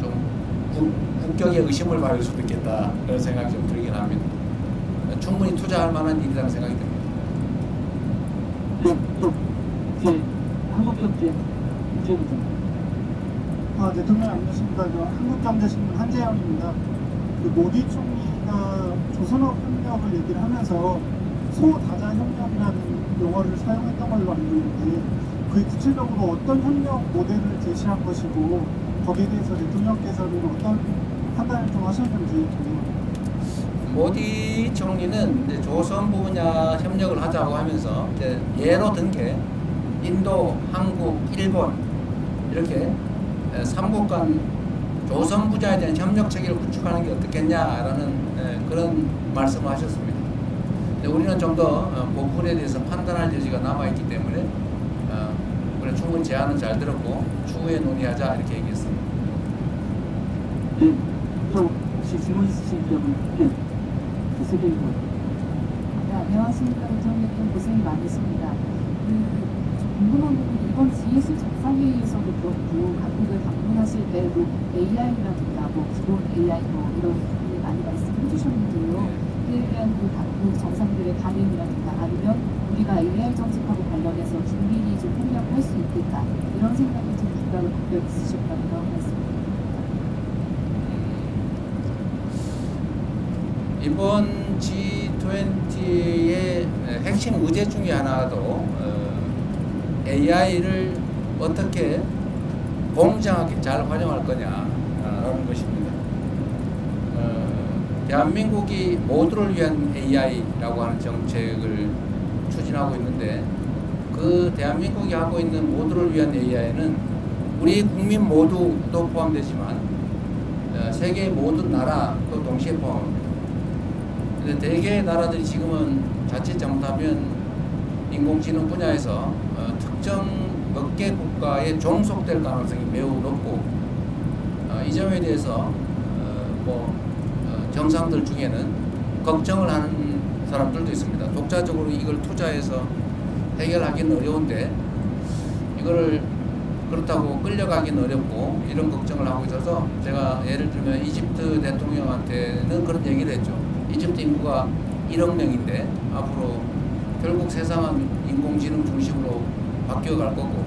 좀 국격에 의심을 받을 수도 있겠다 그런 생각이 좀 들긴 합니다. 충분히 투자할 만한 일이라는 생각이 듭니다. 네, 또 한국경제 문제부터. 대통령 안녕하십니까. 한국경제신문 한재영입니다. 모디 총리가 조선업 협력을 얘기를 하면서 소다자 협력이라는 용어를 사용했던 걸로 알고 있는데 그게 구체적으로 어떤 협력 모델을 제시한 것이고 거기에 대해서 대통령께서는 어떤 판단을 좀 하셨는지 궁금합니다. 모디 총리는 이제 조선부 분야 협력을 하자고 하면서 이제 예로 든 게 인도, 한국, 일본 이렇게 3국 간 조선 부자에 대한 협력 체계를 구축하는 게 어떻겠냐라는 그런 말씀을 하셨습니다. 근데 우리는 좀 더 그 부분에 대해서 판단할 여지가 남아있기 때문에 우리는 충분히 제안은 잘 들었고 추후에 논의하자 이렇게 얘기했습니다. 네, 또 혹시 질문 있으신 기자분, 네, 세계일보. 네, 안녕하십니까. 대통령님 고생이 많으십니다. 궁금한 부분이 이번 G20 정상회의에서도 그렇고 각국을 방문하실 때 AI라든가 기본 AI 이런 부분을 많이 말씀해 주셨는데요. 그에 대한 각국 정상들의 반응이라든가 아니면 우리가 AI 정책하고 관련해서 긴밀히 좀 협력을 할 수 있겠다 이런 생각이 좀 국가를 각별 있으셨다는 말씀입니다. 이번 G20의 핵심 의제 중에 하나도 AI를 어떻게 공정하게 잘 활용할 거냐라는 것입니다. 대한민국이 모두를 위한 AI라고 하는 정책을 추진하고 있는데 그 대한민국이 하고 있는 모두를 위한 AI는 우리 국민 모두도 포함되지만 세계 모든 나라도 동시에 포함합니다. 근데 대개의 나라들이 지금은 자칫 잘못하면 인공지능 분야에서 특정 몇 개 국가에 종속될 가능성이 매우 높고 이 점에 대해서 정상들 중에는 걱정을 하는 사람들도 있습니다. 독자적으로 이걸 투자해서 해결하기는 어려운데 이거를 그렇다고 끌려가기는 어렵고 이런 걱정을 하고 있어서 제가 예를 들면 이집트 대통령한테는 그런 얘기를 했죠. 이집트 인구가 1억 명인데 앞으로 결국 세상은 인공지능 중심으로 바뀌어갈 거고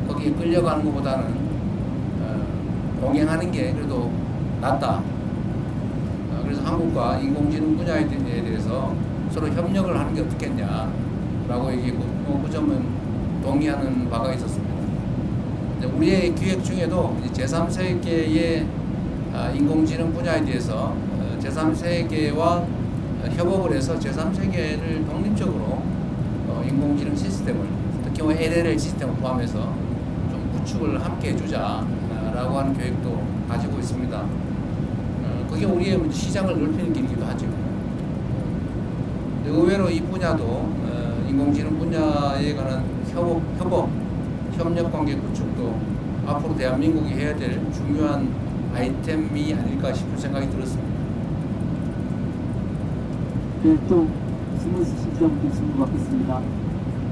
거기에 끌려가는 것보다는 동행하는 게 그래도 낫다. 그래서 한국과 인공지능 분야에 대해서 서로 협력을 하는 게 어떻겠냐라고 얘기했고 그 점은 동의하는 바가 있었습니다. 우리의 기획 중에도 제3세계의 인공지능 분야에 대해서 제3세계와 협업을 해서 제3세계를 독립적으로 인공지능 시스템을 특히 LLL 시스템을 포함해서 좀 구축을 함께 해주자라고 하는 계획도 가지고 있습니다. 그게 우리의 시장을 넓히는 길이기도 하죠. 의외로 이 분야도 인공지능 분야에 관한 협력 관계 구축도 앞으로 대한민국이 해야 될 중요한 아이템이 아닐까 싶은 생각이 들었습니다. 네, 또 질문 있으신 분께 질문 받겠습니다.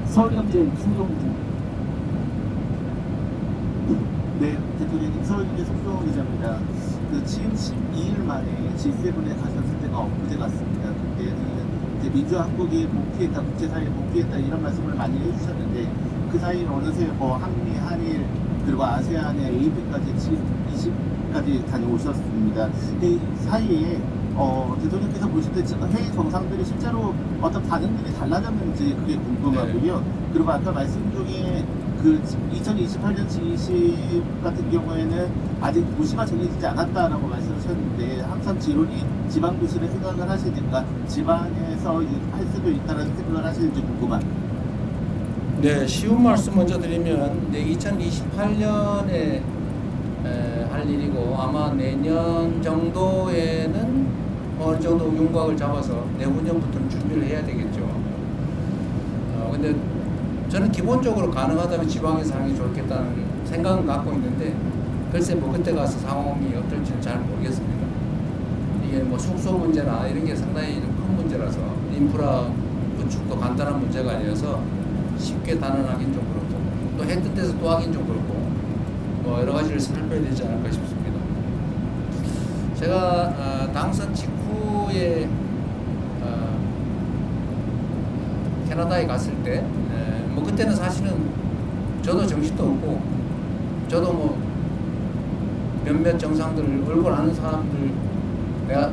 서울경제 송정기. 네, 대통령님 서울경제 송정호 기자입니다. 지금 12일 만에 G7에 가셨을 때가 엊그제 같습니다. 그때는 이제 민주화 한국이 복귀했다, 국제사회에 복귀했다 이런 말씀을 많이 해주셨는데 그 사이에 어느새 한미, 한일 그리고 아세안의 AP까지 G20까지 다녀오셨습니다. 이 사이에 대통령께서 보실 때 회의 정상들이 실제로 어떤 반응들이 달라졌는지 그게 궁금하고요. 네. 그리고 아까 말씀 중에 그 2028년 G20 같은 경우에는 아직 도시가 정해지지 않았다라고 말씀하셨는데 항상 지론이 지방도시를 생각을 하시니까 지방에서 할 수도 있다는 생각을 하시는지 궁금합니다. 네, 쉬운 말씀 먼저 드리면 2028년에 할 일이고 아마 내년 정도에는 어느 정도 윤곽을 잡아서 내후년부터는 준비를 해야 되겠죠. 근데 저는 기본적으로 가능하다면 지방에서 하는 게 좋겠다는 생각은 갖고 있는데 글쎄 그때 가서 상황이 어떨지는 잘 모르겠습니다. 이게 숙소 문제나 이런 게 상당히 큰 문제라서 인프라 구축도 간단한 문제가 아니어서 쉽게 단언하긴 좀 그렇고 또 했던 데서 또 하긴 좀 그렇고 여러 가지를 살펴야 되지 않을까 싶습니다. 제가 당선 직후에 캐나다에 갔을 때 그때는 사실은 저도 정신도 없고 저도 몇몇 정상들 얼굴 아는 사람들 내가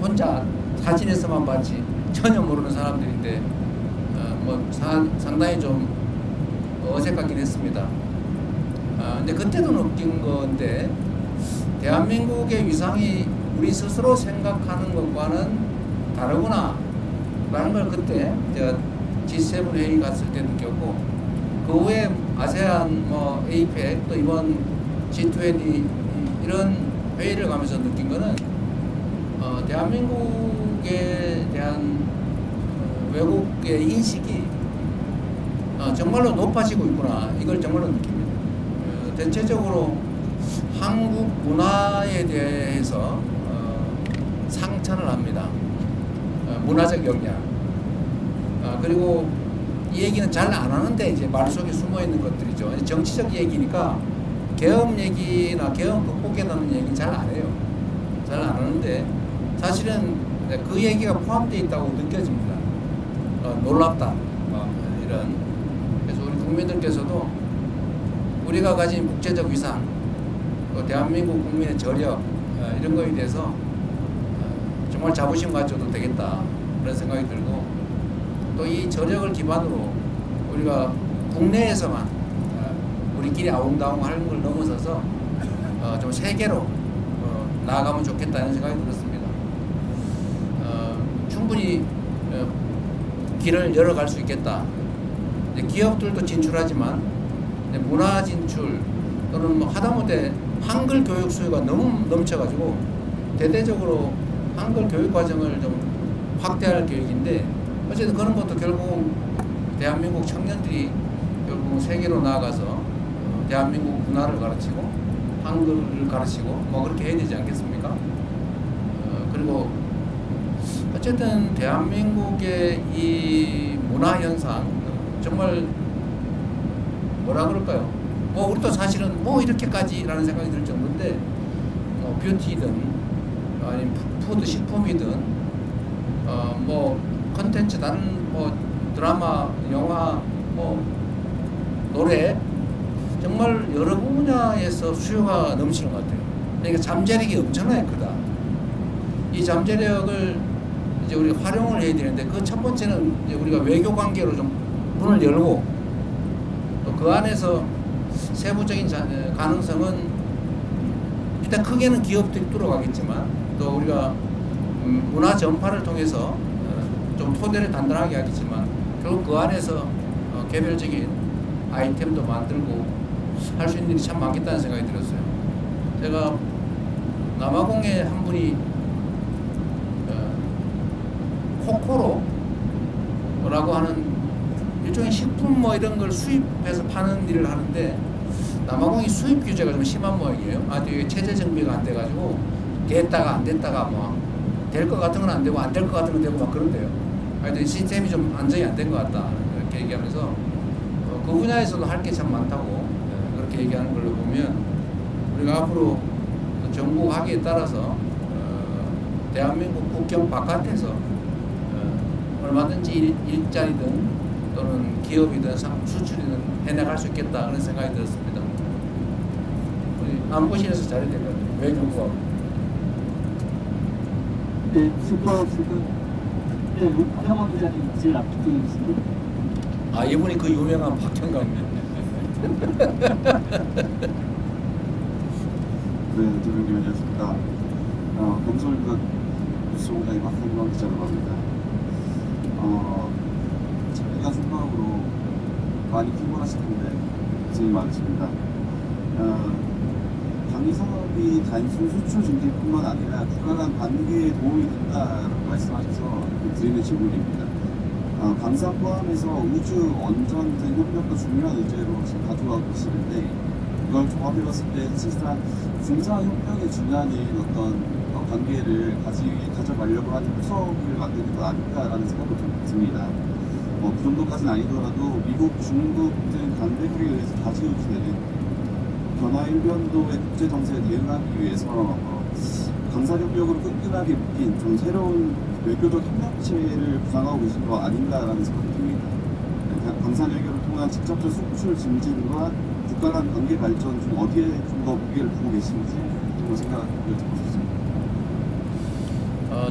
혼자 사진에서만 봤지 전혀 모르는 사람들인데 상당히 좀 어색하긴 했습니다. 근데 그때도 느낀 건데 대한민국의 위상이 우리 스스로 생각하는 것과는 다르구나 라는 걸 그때 제가 G7 회의 갔을 때 느꼈고 그 후에 아세안, APEC 또 이번 G20 이런 회의를 가면서 느낀 거는 대한민국에 대한 외국의 인식이 정말로 높아지고 있구나 이걸 정말로 느낍니다. 대체적으로 한국 문화에 대해서 상찬을 합니다. 문화적 역량. 그리고 이 얘기는 잘 안 하는데 이제 말 속에 숨어 있는 것들이죠. 정치적 얘기니까 계엄 얘기나 계엄 극복에 대한 얘기는 잘 안 해요. 잘 안 하는데 사실은 그 얘기가 포함되어 있다고 느껴집니다. 놀랍다. 이런. 그래서 우리 국민들께서도 우리가 가진 국제적 위상, 또 대한민국 국민의 저력 이런 거에 대해서 좀 정말 자부심 가져도 되겠다 그런 생각이 들고, 또 이 저력을 기반으로 우리가 국내에서만 우리끼리 아웅다웅 하는 걸 넘어서서 좀 세계로 나아가면 좋겠다는 생각이 들었습니다. 충분히 길을 열어갈 수 있겠다. 이제 기업들도 진출하지만 이제 문화 진출 또는 뭐 하다못해 한글 교육 수요가 너무 넘쳐가지고 대대적으로 한글 교육 과정을 좀 확대할 계획인데, 어쨌든 그런 것도 결국 대한민국 청년들이 결국 세계로 나아가서 대한민국 문화를 가르치고 한글을 가르치고 뭐 그렇게 해야 되지 않겠습니까? 그리고 어쨌든 대한민국의 이 문화 현상 정말 뭐라 그럴까요? 뭐 우리도 사실은 뭐 이렇게까지라는 생각이 들 정도인데, 뷰티든 아니면 푸드 식품이든 뭐 컨텐츠 다른 뭐 드라마, 영화, 뭐 노래 정말 여러 분야에서 수요가 넘치는 것 같아요. 그러니까 잠재력이 엄청나게 크다. 이 잠재력을 이제 우리 활용을 해야 되는데, 그 첫 번째는 이제 우리가 외교 관계로 좀 문을 열고, 또 그 안에서 세부적인 가능성은 일단 크게는 기업들이 뚫어가겠지만, 또 우리가 문화 전파를 통해서 좀 토대를 단단하게 하겠지만, 결국 그 안에서 개별적인 아이템도 만들고 할 수 있는 일이 참 많겠다는 생각이 들었어요. 제가 남아공에 한 분이 코코로라고 하는 일종의 식품 뭐 이런 걸 수입해서 파는 일을 하는데, 남아공이 수입 규제가 좀 심한 모양이에요. 아주 체제 정비가 안 돼가지고 됐다가 안 됐다가 뭐 될 것 같은 건 안 되고 안 될 것 같은 건 되고 막 그런데요. 하여튼 시스템이 좀 안정이 안 된 것 같다 이렇게 얘기하면서 그 분야에서도 할 게 참 많다고 그렇게 얘기하는 걸로 보면, 우리가 앞으로 정부 하기에 따라서 대한민국 국경 바깥에서 얼마든지 일자리든 또는 기업이든 수출이든 해나갈 수 있겠다 그런 생각이 들었습니다. 우리 안보실에서 잘해야 될 것 같아요. 외교부하고. 네, 슈퍼스는 네, 박형원 기자님 제일 앞쪽에 있습니다. 아, 이분이 그 유명한 박형광님. 네, 대표님 안녕하십니까. 검소일보 뉴스공장의 박형광 기자라고 합니다. 저희가 순방으로 많이 피곤하실 텐데 고생이 많으십니다. 방위산업이 단순 수출 증진뿐만 아니라 국가 간 관계에 도움이 된다라고 말씀하셔서 드리는 질문입니다. 방산 포함해서 우주, 원전 등 협력도 중요한 의제로 지금 가져가고 계시는데, 이걸 종합해봤을 때 사실상 군사협력의 중간인 어떤 관계를 가져가려고 하는 구석을 만드는 것 아닐까라는 생각도 좀 듭니다. 그 정도까지는 아니더라도 미국, 중국 등 강대국에 의해서 다지우지되는 변화 일변도의 국제 정세에 대응하기 위해서 강사협력으로 끈끈하게 묶인 좀 새로운 외교적 협력체를 구상하고 계신 거 아닌가라는 생각이 듭니다. 강산외교를 통한 직접적 수출 증진과 국가 간 관계 발전 중 어디에 좀 더 무게를 두고 계신지 좀 생각을 여쭤보고 싶습니다.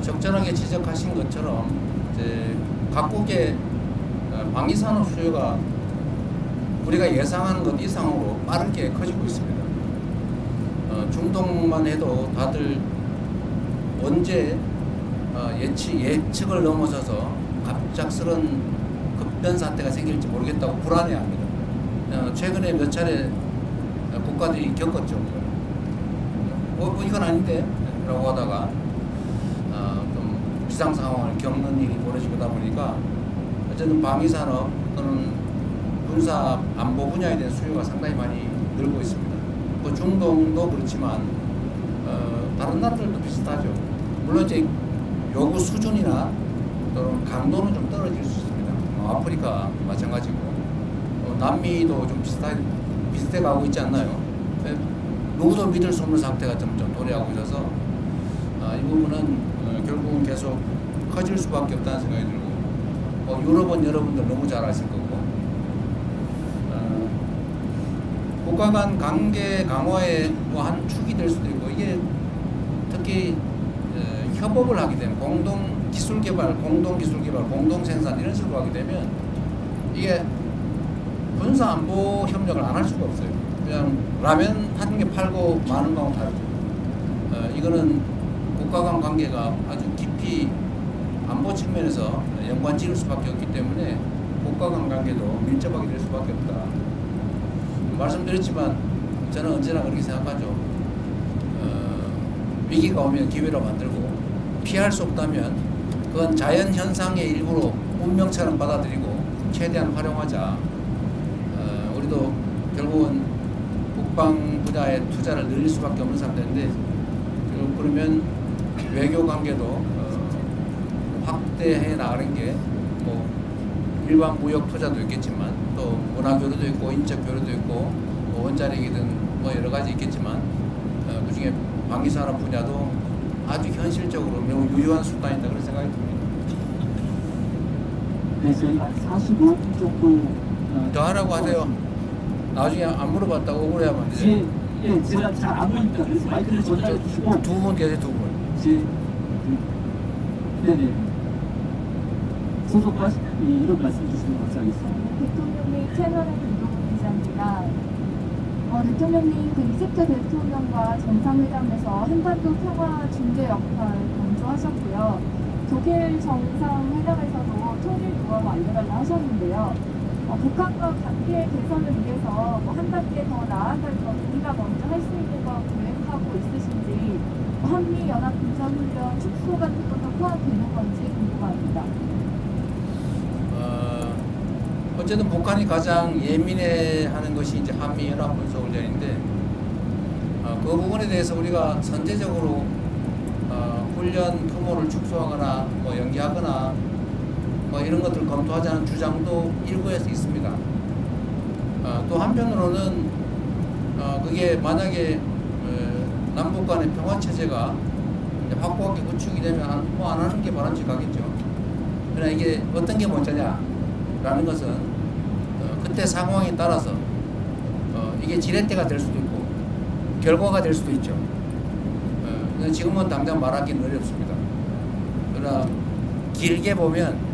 적절하게 지적하신 것처럼 이제 각국의 방위산업 수요가 우리가 예상하는 것 이상으로 빠르게 커지고 있습니다. 중동만 해도 다들 언제 예측을 넘어서서 갑작스런 급변 사태가 생길지 모르겠다고 불안해합니다. 최근에 몇 차례 국가들이 겪었죠. 이건 아닌데 라고 하다가 좀 비상 상황을 겪는 일이 벌어지다 보니까 어쨌든 방위산업 또는 군사 안보 분야에 대한 수요가 상당히 많이 늘고 있습니다. 뭐 중동도 그렇지만 다른 나라들도 비슷하죠. 물론 이제 요구 수준이나 또는 강도는 좀 떨어질 수 있습니다. 아프리카 마찬가지고 남미도 좀 비슷해 가고 있지 않나요? 누구도 믿을 수 없는 상태가 점점 도래하고 있어서 이 부분은 결국은 계속 커질 수밖에 없다는 생각이 들고, 유럽은 여러분들 너무 잘 아실 거고, 국가 간 관계 강화의 뭐 한 축이 될 수도 있고, 이게 특히 협업을 하게 되면 공동 기술 개발, 공동 생산 이런 식으로 하게 되면 이게 군사 안보 협력을 안 할 수가 없어요. 그냥 라면 한 개 팔고 마는 거하고 다르죠. 이거는 국가 간 관계가 아주 깊이 안보 측면에서 연관 지을 수밖에 없기 때문에 국가 간 관계도 밀접하게 될 수밖에 없다. 말씀드렸지만 저는 언제나 그렇게 생각하죠. 위기가 오면 기회로 만들고 피할 수 없다면 그건 자연 현상의 일부로 운명처럼 받아들이고 최대한 활용하자. 우리도 결국은 국방 분야에 투자를 늘릴 수밖에 없는 상태인데 그러면 외교 관계도 확대해 나가는 게 뭐 일반 무역 투자도 있겠지만 또 문화 교류도 있고 인적 교류도 있고 뭐 원자력이든 뭐 여러 가지 있겠지만 그중에 방위 산업 분야도 아주 현실적으로 매우 유효한 수단이다 그런 생각이 듭니다. 네, 저희가 45분 정도 더 하라고 하세요. 나중에 안 물어봤다고 억울해하면 안 되죠. 예, 제가 잘 안 보니까 그래서 마이크를 전달해 주시고 두 분 계세요, 두 분. 네네. 소속과 이런 말씀 주시면 감사하겠습니다. 대통령님 채널의 김동훈 기자입니다. 대통령님 그 이집트 대통령과 정상회담에서 한반도 평화 중재 역할 강조하셨고요. 독일 정상회담에서도 통일 노하우 알려달라 하셨는데요. 북한과 관계 개선을 위해서 한 단계 더 나아갈 것 우리가 먼저 할 수 있는 거 계획하고 있으신지 한미 연합 군사 훈련 축소 같은 것도 포함되는 건지 궁금합니다. 어쨌든 북한이 가장 예민해하는 것이 이제 한미 연합 군사 훈련인데 그 부분에 대해서 우리가 선제적으로 훈련 규모를 축소하거나 뭐 연기하거나 뭐 이런 것들을 검토하자는 주장도 일부에서 있습니다. 또 한편으로는 그게 만약에 남북 간의 평화 체제가 확고하게 구축이 되면 뭐 안 하는 게 바람직하겠죠. 그러나 이게 어떤 게 먼저냐라는 것은 그때 상황에 따라서 이게 지렛대가 될 수도 있고 결과가 될 수도 있죠. 지금은 당장 말하기는 어렵습니다. 그러나 길게 보면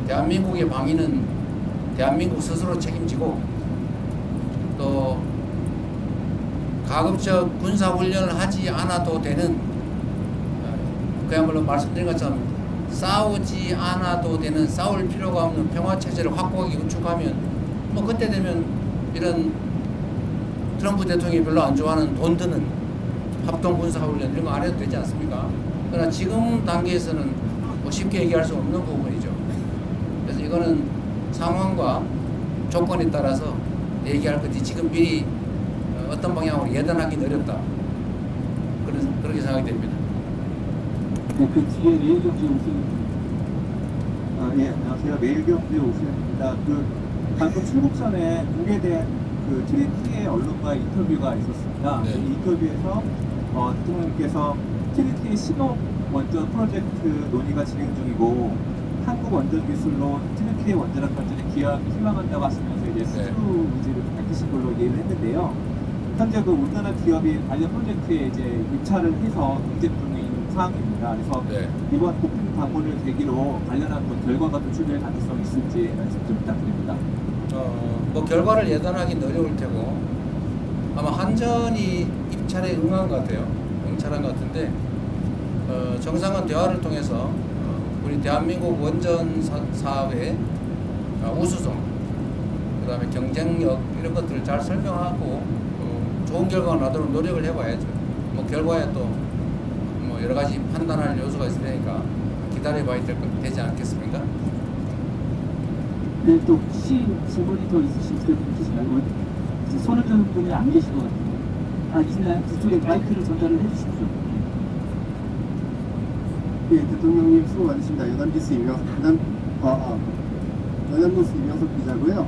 대한민국의 방위는 대한민국 스스로 책임지고 또 가급적 군사훈련을 하지 않아도 되는 그야말로 말씀드린 것처럼 싸우지 않아도 되는 싸울 필요가 없는 평화체제를 확고하게 구축하면 뭐 그때 되면 이런 트럼프 대통령이 별로 안 좋아하는 돈 드는 합동군사훈련 이런 거 안 해도 되지 않습니까? 그러나 지금 단계에서는 뭐 쉽게 얘기할 수 없는 부분이죠. 그래서 이거는 상황과 조건에 따라서 얘기할 거지 지금 미리 어떤 방향으로 예단하기는 어렵다. 그렇게 생각이 됩니다. 네, 그 뒤에 내일경제 오세요. 예, 안녕하세요. 매일경제 오수현입니다. 방금 출국 전에 공개된 트리티의 언론과의 인터뷰가 있었습니다. 네. 이 인터뷰에서 대통령님께서 트리티 신호 원전 프로젝트 논의가 진행 중이고 한국 원전 기술로 트리티의 원자력 발전에 기여하기 희망한다고 하시면서 이제 수주 의지를 밝히신 걸로 이해를 했는데요. 현재 우리나라 기업이 관련 프로젝트에 이제 입찰을 해서 경쟁 중인 상황입니다. 그래서 네. 이번 국빈 방문을 계기로 관련한 결과가 도출될 가능성이 있을지 말씀 좀 부탁드립니다. 뭐 결과를 예단하기는 어려울 테고 아마 한전이 입찰에 응한 것 같아요. 응찰한 것 같은데 정상은 대화를 통해서 우리 대한민국 원전 사업의 우수성, 그 다음에 경쟁력 이런 것들을 잘 설명하고 좋은 결과가 나도록 노력을 해봐야죠. 뭐 결과에 또 뭐 여러 가지 판단할 요소가 있으니까 기다려봐야 되지 않겠습니까? 네, 또 혹시 질문이 더 있으신 분들 계시나요? 손을 드는 분이 안 계신 것 같아요. 있나요? 그쪽에 마이크를 전달을 해주십시오. 예, 대통령님 수고 많으십니다. 연합뉴스 이명석 기자고요.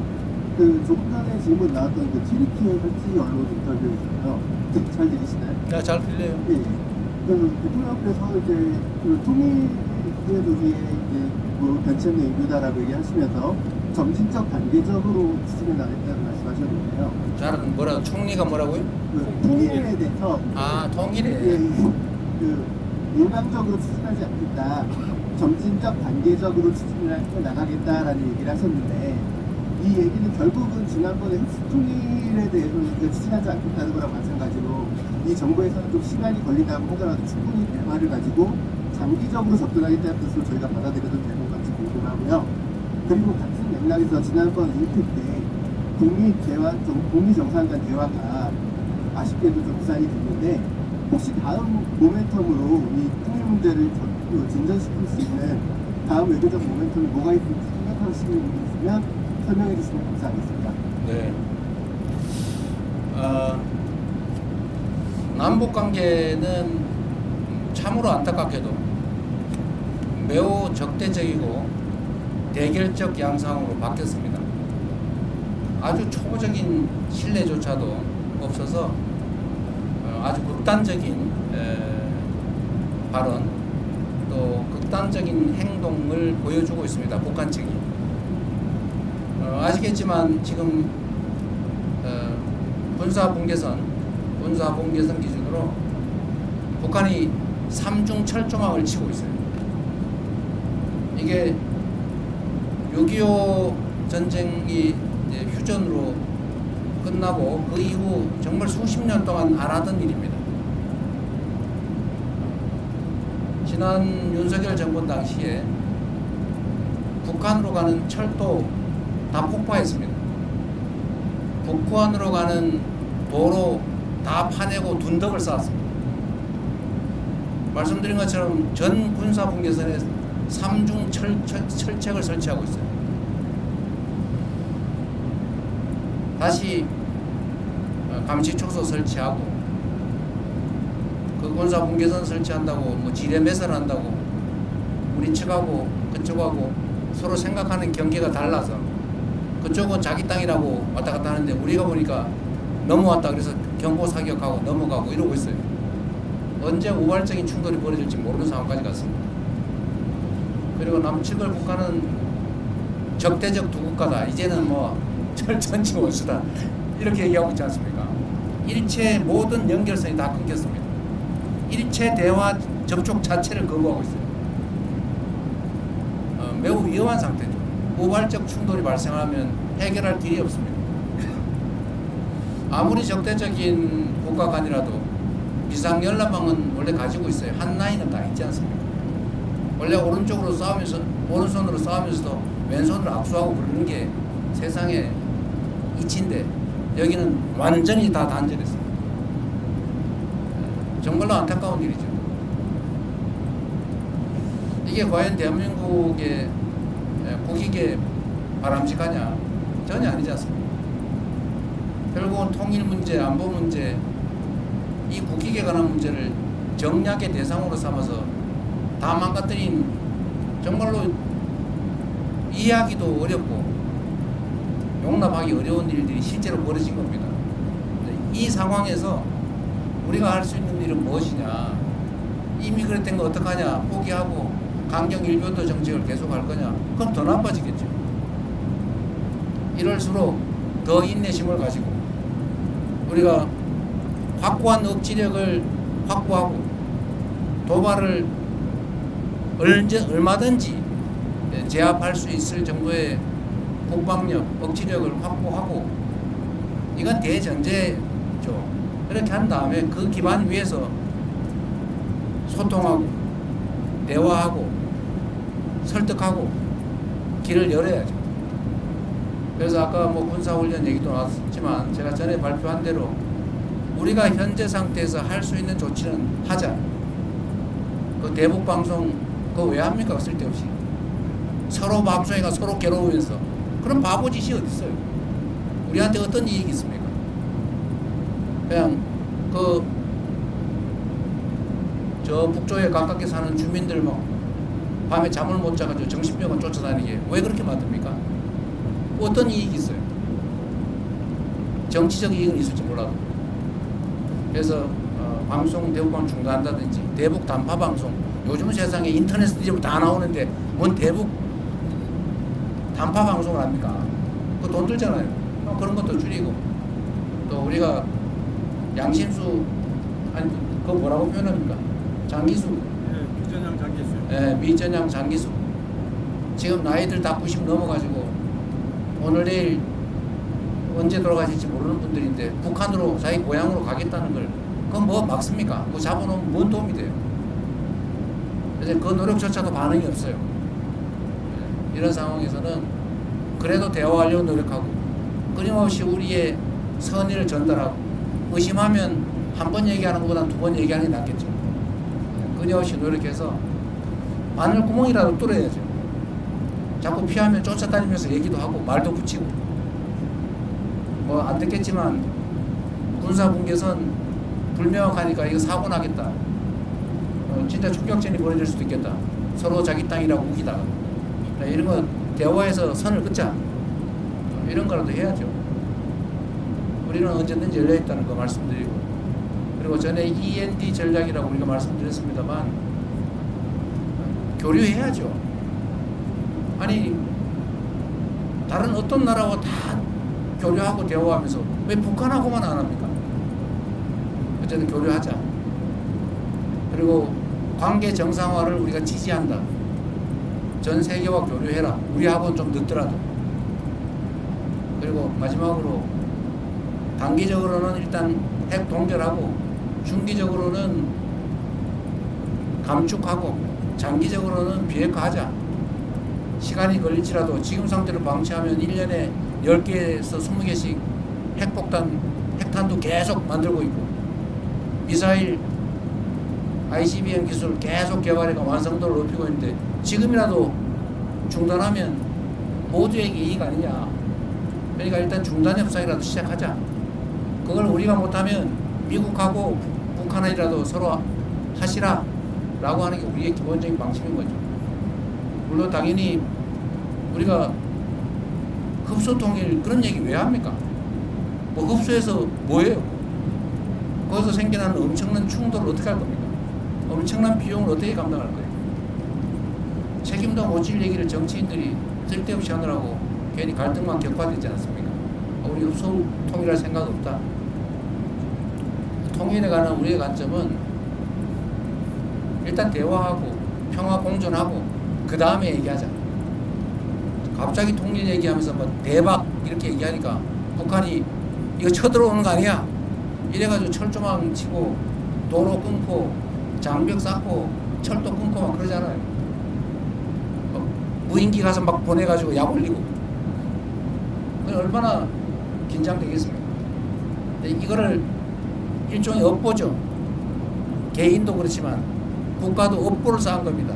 조금 전에 질문 나왔던 트리티의 현지 언론 인터뷰였어요. 잘 들리시나요? 네, 잘 들려요. 예. 대통령께서 통일의 논의에 변천의 인류다라고 얘기하시면서 점진적 단계적으로 추진해 나가겠다는 말씀하셨는데요. 잘은 뭐라고 총리가 뭐라고요? 그 통일에 대해서 통일에. 예, 그 일방적으로 추진하지 않겠다. 점진적 단계적으로 추진을 해 나가겠다라는 얘기를 하셨는데 이 얘기는 결국은 지난번에 흡수 통일에 대해서 추진하지 않겠다는 거랑 마찬가지로 이 정부에서는 좀 시간이 걸린다고 하더라도 충분히 대화를 가지고 장기적으로 접근하겠다는 뜻으로 저희가 받아들여도 되는 건지 궁금하고요. 그리고 같은 맥락에서 지난번 1회 때 북미 정상 간 대화가 아쉽게도 좀 무산이 됐는데 혹시 다음 모멘텀으로 이 통일 문제를 진전시킬 수 있는 다음 외교적 모멘텀이 뭐가 있을지 생각하시는 분이 있으면 설명해 주시면 감사하겠습니다. 네. 남북 관계는 참으로 안타깝게도 매우 적대적이고 대결적 양상으로 바뀌었습니다. 아주 초보적인 신뢰조차도 없어서 아주 극단적인 발언 또 극단적인 행동을 보여주고 있습니다. 북한 측이. 아시겠지만 지금 군사분계선 기준으로 북한이 3중 철조망을 치고 있어요. 이게 6.25 전쟁이 이제 휴전으로 끝나고 그 이후 정말 수십 년 동안 안 하던 일입니다. 지난 윤석열 정권 당시에 북한으로 가는 철도 다 폭파했습니다. 북한으로 가는 도로 다 파내고 둔덕을 쌓았습니다. 말씀드린 것처럼 전 군사분계선에 3중 철책을 설치하고 있어요. 다시 감시초소 설치하고 그 군사분계선 설치한다고 뭐 지뢰 매설한다고 우리 측하고 그쪽하고 서로 생각하는 경계가 달라서 그쪽은 자기 땅이라고 왔다 갔다 하는데 우리가 보니까 넘어왔다 그래서 경보 사격하고 넘어가고 이러고 있어요. 언제 우발적인 충돌이 벌어질지 모르는 상황까지 갔습니다. 그리고 남측을 북한은 적대적 두 국가다. 이제는 뭐 전지 원수다. 이렇게 얘기하고 있지 않습니까? 일체 모든 연결선이 다 끊겼습니다. 일체 대화 접촉 자체를 거부하고 있어요. 매우 위험한 상태죠. 우발적 충돌이 발생하면 해결할 길이 없습니다. 아무리 적대적인 국가 간이라도 비상연락망은 원래 가지고 있어요. 한 라인은 다 있지 않습니까? 원래 오른쪽으로 싸우면서 오른손으로 싸우면서도 왼손으로 악수하고 그러는 게 세상의 이치인데 여기는 완전히 다 단절했어요. 정말로 안타까운 일이죠. 이게 과연 대한민국의 국익에 바람직하냐? 전혀 아니지 않습니까? 결국은 통일 문제, 안보 문제, 이 국익에 관한 문제를 정략의 대상으로 삼아서 다 망가뜨린 정말로 이해하기도 어렵고 용납하기 어려운 일들이 실제로 벌어진 겁니다. 이 상황에서 우리가 할 수 있는 일은 무엇이냐? 이미 그랬던 거 어떡하냐? 포기하고 강경일변도 정책을 계속할 거냐? 그럼 더 나빠지겠죠. 이럴수록 더 인내심을 가지고 우리가 확고한 억지력을 확보하고 도발을 얼마든지 제압할 수 있을 정도의 국방력, 억지력을 확보하고 이건 대전제죠. 그렇게 한 다음에 그 기반 위에서 소통하고 대화하고 설득하고 길을 열어야죠. 그래서 아까 뭐 군사훈련 얘기도 나왔지만 제가 전에 발표한 대로 우리가 현재 상태에서 할 수 있는 조치는 하자. 그 대북 방송 그거 왜 합니까? 쓸데없이 서로 방송해가 서로 괴로우면서 그런 바보 짓이 어디 있어요? 우리한테 어떤 이익이 있습니까? 그냥 저 북쪽에 가깝게 사는 주민들 뭐 밤에 잠을 못 자가지고 정신병원 쫓아다니게 왜 그렇게 만듭니까? 어떤 이익이 있어요? 정치적 이익은 있을지 몰라도. 그래서 방송 대북방 중단한다든지 대북 단파 방송 요즘은 세상에 인터넷 이제 다 나오는데 뭔 대북 단파 방송을 합니까? 그 돈 들잖아요. 그런 것도 줄이고 또 우리가 양심수 아니 그거 뭐라고 표현합니까? 장기수. 예, 비전향 장기수. 예, 미전향 장기수. 지금 나이들 다 90 넘어가지고 오늘 내일 언제 돌아가실지 모르는 분들인데 북한으로 자기 고향으로 가겠다는 걸 그건 뭐 막습니까? 그거 잡아놓으면 뭔 도움이 돼요? 그래서 그 노력조차도 반응이 없어요. 이런 상황에서는 그래도 대화하려고 노력하고 끊임없이 우리의 선의를 전달하고 의심하면 한 번 얘기하는 것보다 두 번 얘기하는 게 낫겠죠. 끊임없이 노력해서 바늘 구멍이라도 뚫어야죠. 자꾸 피하면 쫓아다니면서 얘기도 하고 말도 붙이고 뭐 안 듣겠지만 군사분계선 불명확하니까 이거 사고 나겠다. 진짜 총격전이 벌어질 수도 있겠다. 서로 자기 땅이라고 우기다가 이런 거 대화해서 선을 긋자. 이런 거라도 해야죠. 우리는 언제든지 열려있다는 거 말씀드리고 그리고 전에 END 전략이라고 우리가 말씀드렸습니다만 교류해야죠. 아니 다른 어떤 나라와 다 교류하고 대화하면서 왜 북한하고만 안 합니까? 어쨌든 교류하자. 그리고 관계 정상화를 우리가 지지한다. 전 세계와 교류해라. 우리하고는 좀 늦더라도. 그리고 마지막으로 단기적으로는 일단 핵 동결하고 중기적으로는 감축하고 장기적으로는 비핵화하자. 시간이 걸릴지라도 지금 상태로 방치하면 1년에 10개에서 20개씩 핵탄도 계속 만들고 있고 미사일 ICBM 기술 계속 개발해가 완성도를 높이고 있는데 지금이라도 중단하면 모두에게 이익 아니냐. 그러니까 일단 중단 협상이라도 시작하자. 그걸 우리가 못하면 미국하고 북한이라도 서로 하시라 라고 하는 게 우리의 기본적인 방침인 거죠. 물론 당연히 우리가 흡수통일 그런 얘기 왜 합니까? 뭐 흡수해서 뭐예요? 거기서 생겨나는 엄청난 충돌을 어떻게 할 겁니까? 엄청난 비용을 어떻게 감당할 거예요? 책임도 못 질 얘기를 정치인들이 쓸데없이 하느라고 괜히 갈등만 격화되지 않습니까? 우리 흡수통일할 생각 없다. 통일에 관한 우리의 관점은 일단 대화하고 평화 공존하고 그 다음에 얘기하자. 갑자기 통일 얘기하면서 뭐 대박 이렇게 얘기하니까 북한이 이거 쳐들어오는 거 아니야? 이래가지고 철조망 치고 도로 끊고 장벽 쌓고 철도 끊고 막 그러잖아요. 무인기 가서 막 보내가지고 약 올리고 얼마나 긴장되겠습니까? 이거를 일종의 업보죠. 개인도 그렇지만 국가도 업보를 쌓은 겁니다.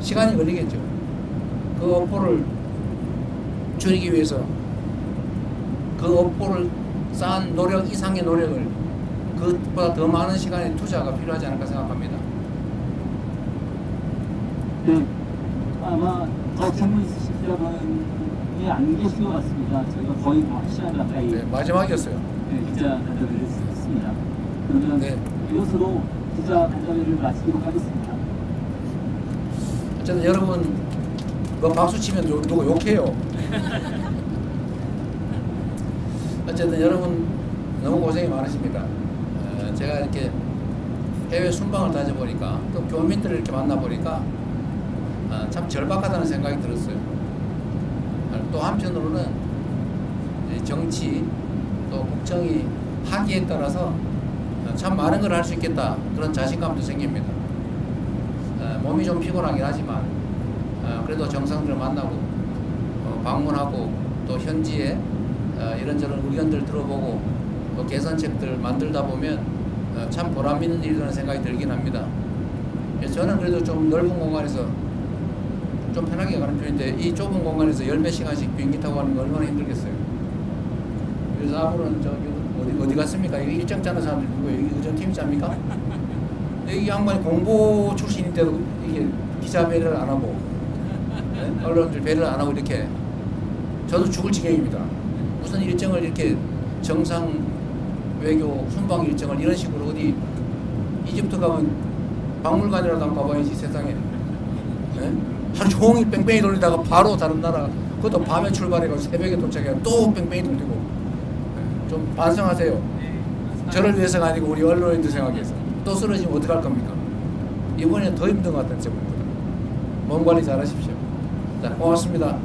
시간이 걸리겠죠. 그 업보를 줄이기 위해서 그 업보를 쌓은 노력 이상의 노력을 그것보다 더 많은 시간의 투자가 필요하지 않을까 생각합니다. 네, 아마 더 질문 있으신 분이 안 계신 것 같습니다. 저희가 거의 뭐 1시간 가까이 네, 마지막이었어요. 네, 기자 간담회를 했습니다. 그러면 네. 이것으로 기자 간담회를 마치도록 하겠습니다. 어쨌든 여러분 뭐 박수 치면 누구 욕해요. 어쨌든 여러분 너무 고생이 많으십니다. 제가 이렇게 해외 순방을 다녀보니까 또 교민들을 이렇게 만나보니까 참 절박하다는 생각이 들었어요. 또 한편으로는 정치 또 국정이 하기에 따라서 참 많은 걸 할 수 있겠다 그런 자신감도 생깁니다. 몸이 좀 피곤하긴 하지만 그래도 정상들을 만나고 방문하고 또 현지에 이런저런 의견들 들어보고 또 개선책들 만들다 보면 참 보람 있는 일이라는 생각이 들긴 합니다. 저는 그래도 좀 넓은 공간에서 좀 편하게 가는 편인데 이 좁은 공간에서 10몇 시간씩 비행기 타고 가는 거 얼마나 힘들겠어요. 그래서 앞으로는 저기 어디 갔습니까? 이거 일정 짜는 사람들 누구예요? 여기 의전팀이 짭니까? 이 양반이 공보 출신인데도 이게 기자 배려를 안 하고 네? 언론들 배려를 안 하고 이렇게 저도 죽을 지경입니다. 무슨 일정을 이렇게 정상 외교 순방 일정을 이런 식으로 어디 이집트 가면 박물관이라도 한번 가봐야지 세상에. 네? 하루 종일 뺑뺑이 돌리다가 바로 다른 나라 그것도 밤에 출발해가지고 새벽에 도착해서 또 뺑뺑이 돌리고 좀 반성하세요. 저를 위해서가 아니고 우리 언론인들 생각해서 또 쓰러지면 어떡할 겁니까? 이번엔 더 힘든 것 같은 제목입니다. 몸 관리 잘 하십시오. 자, 고맙습니다.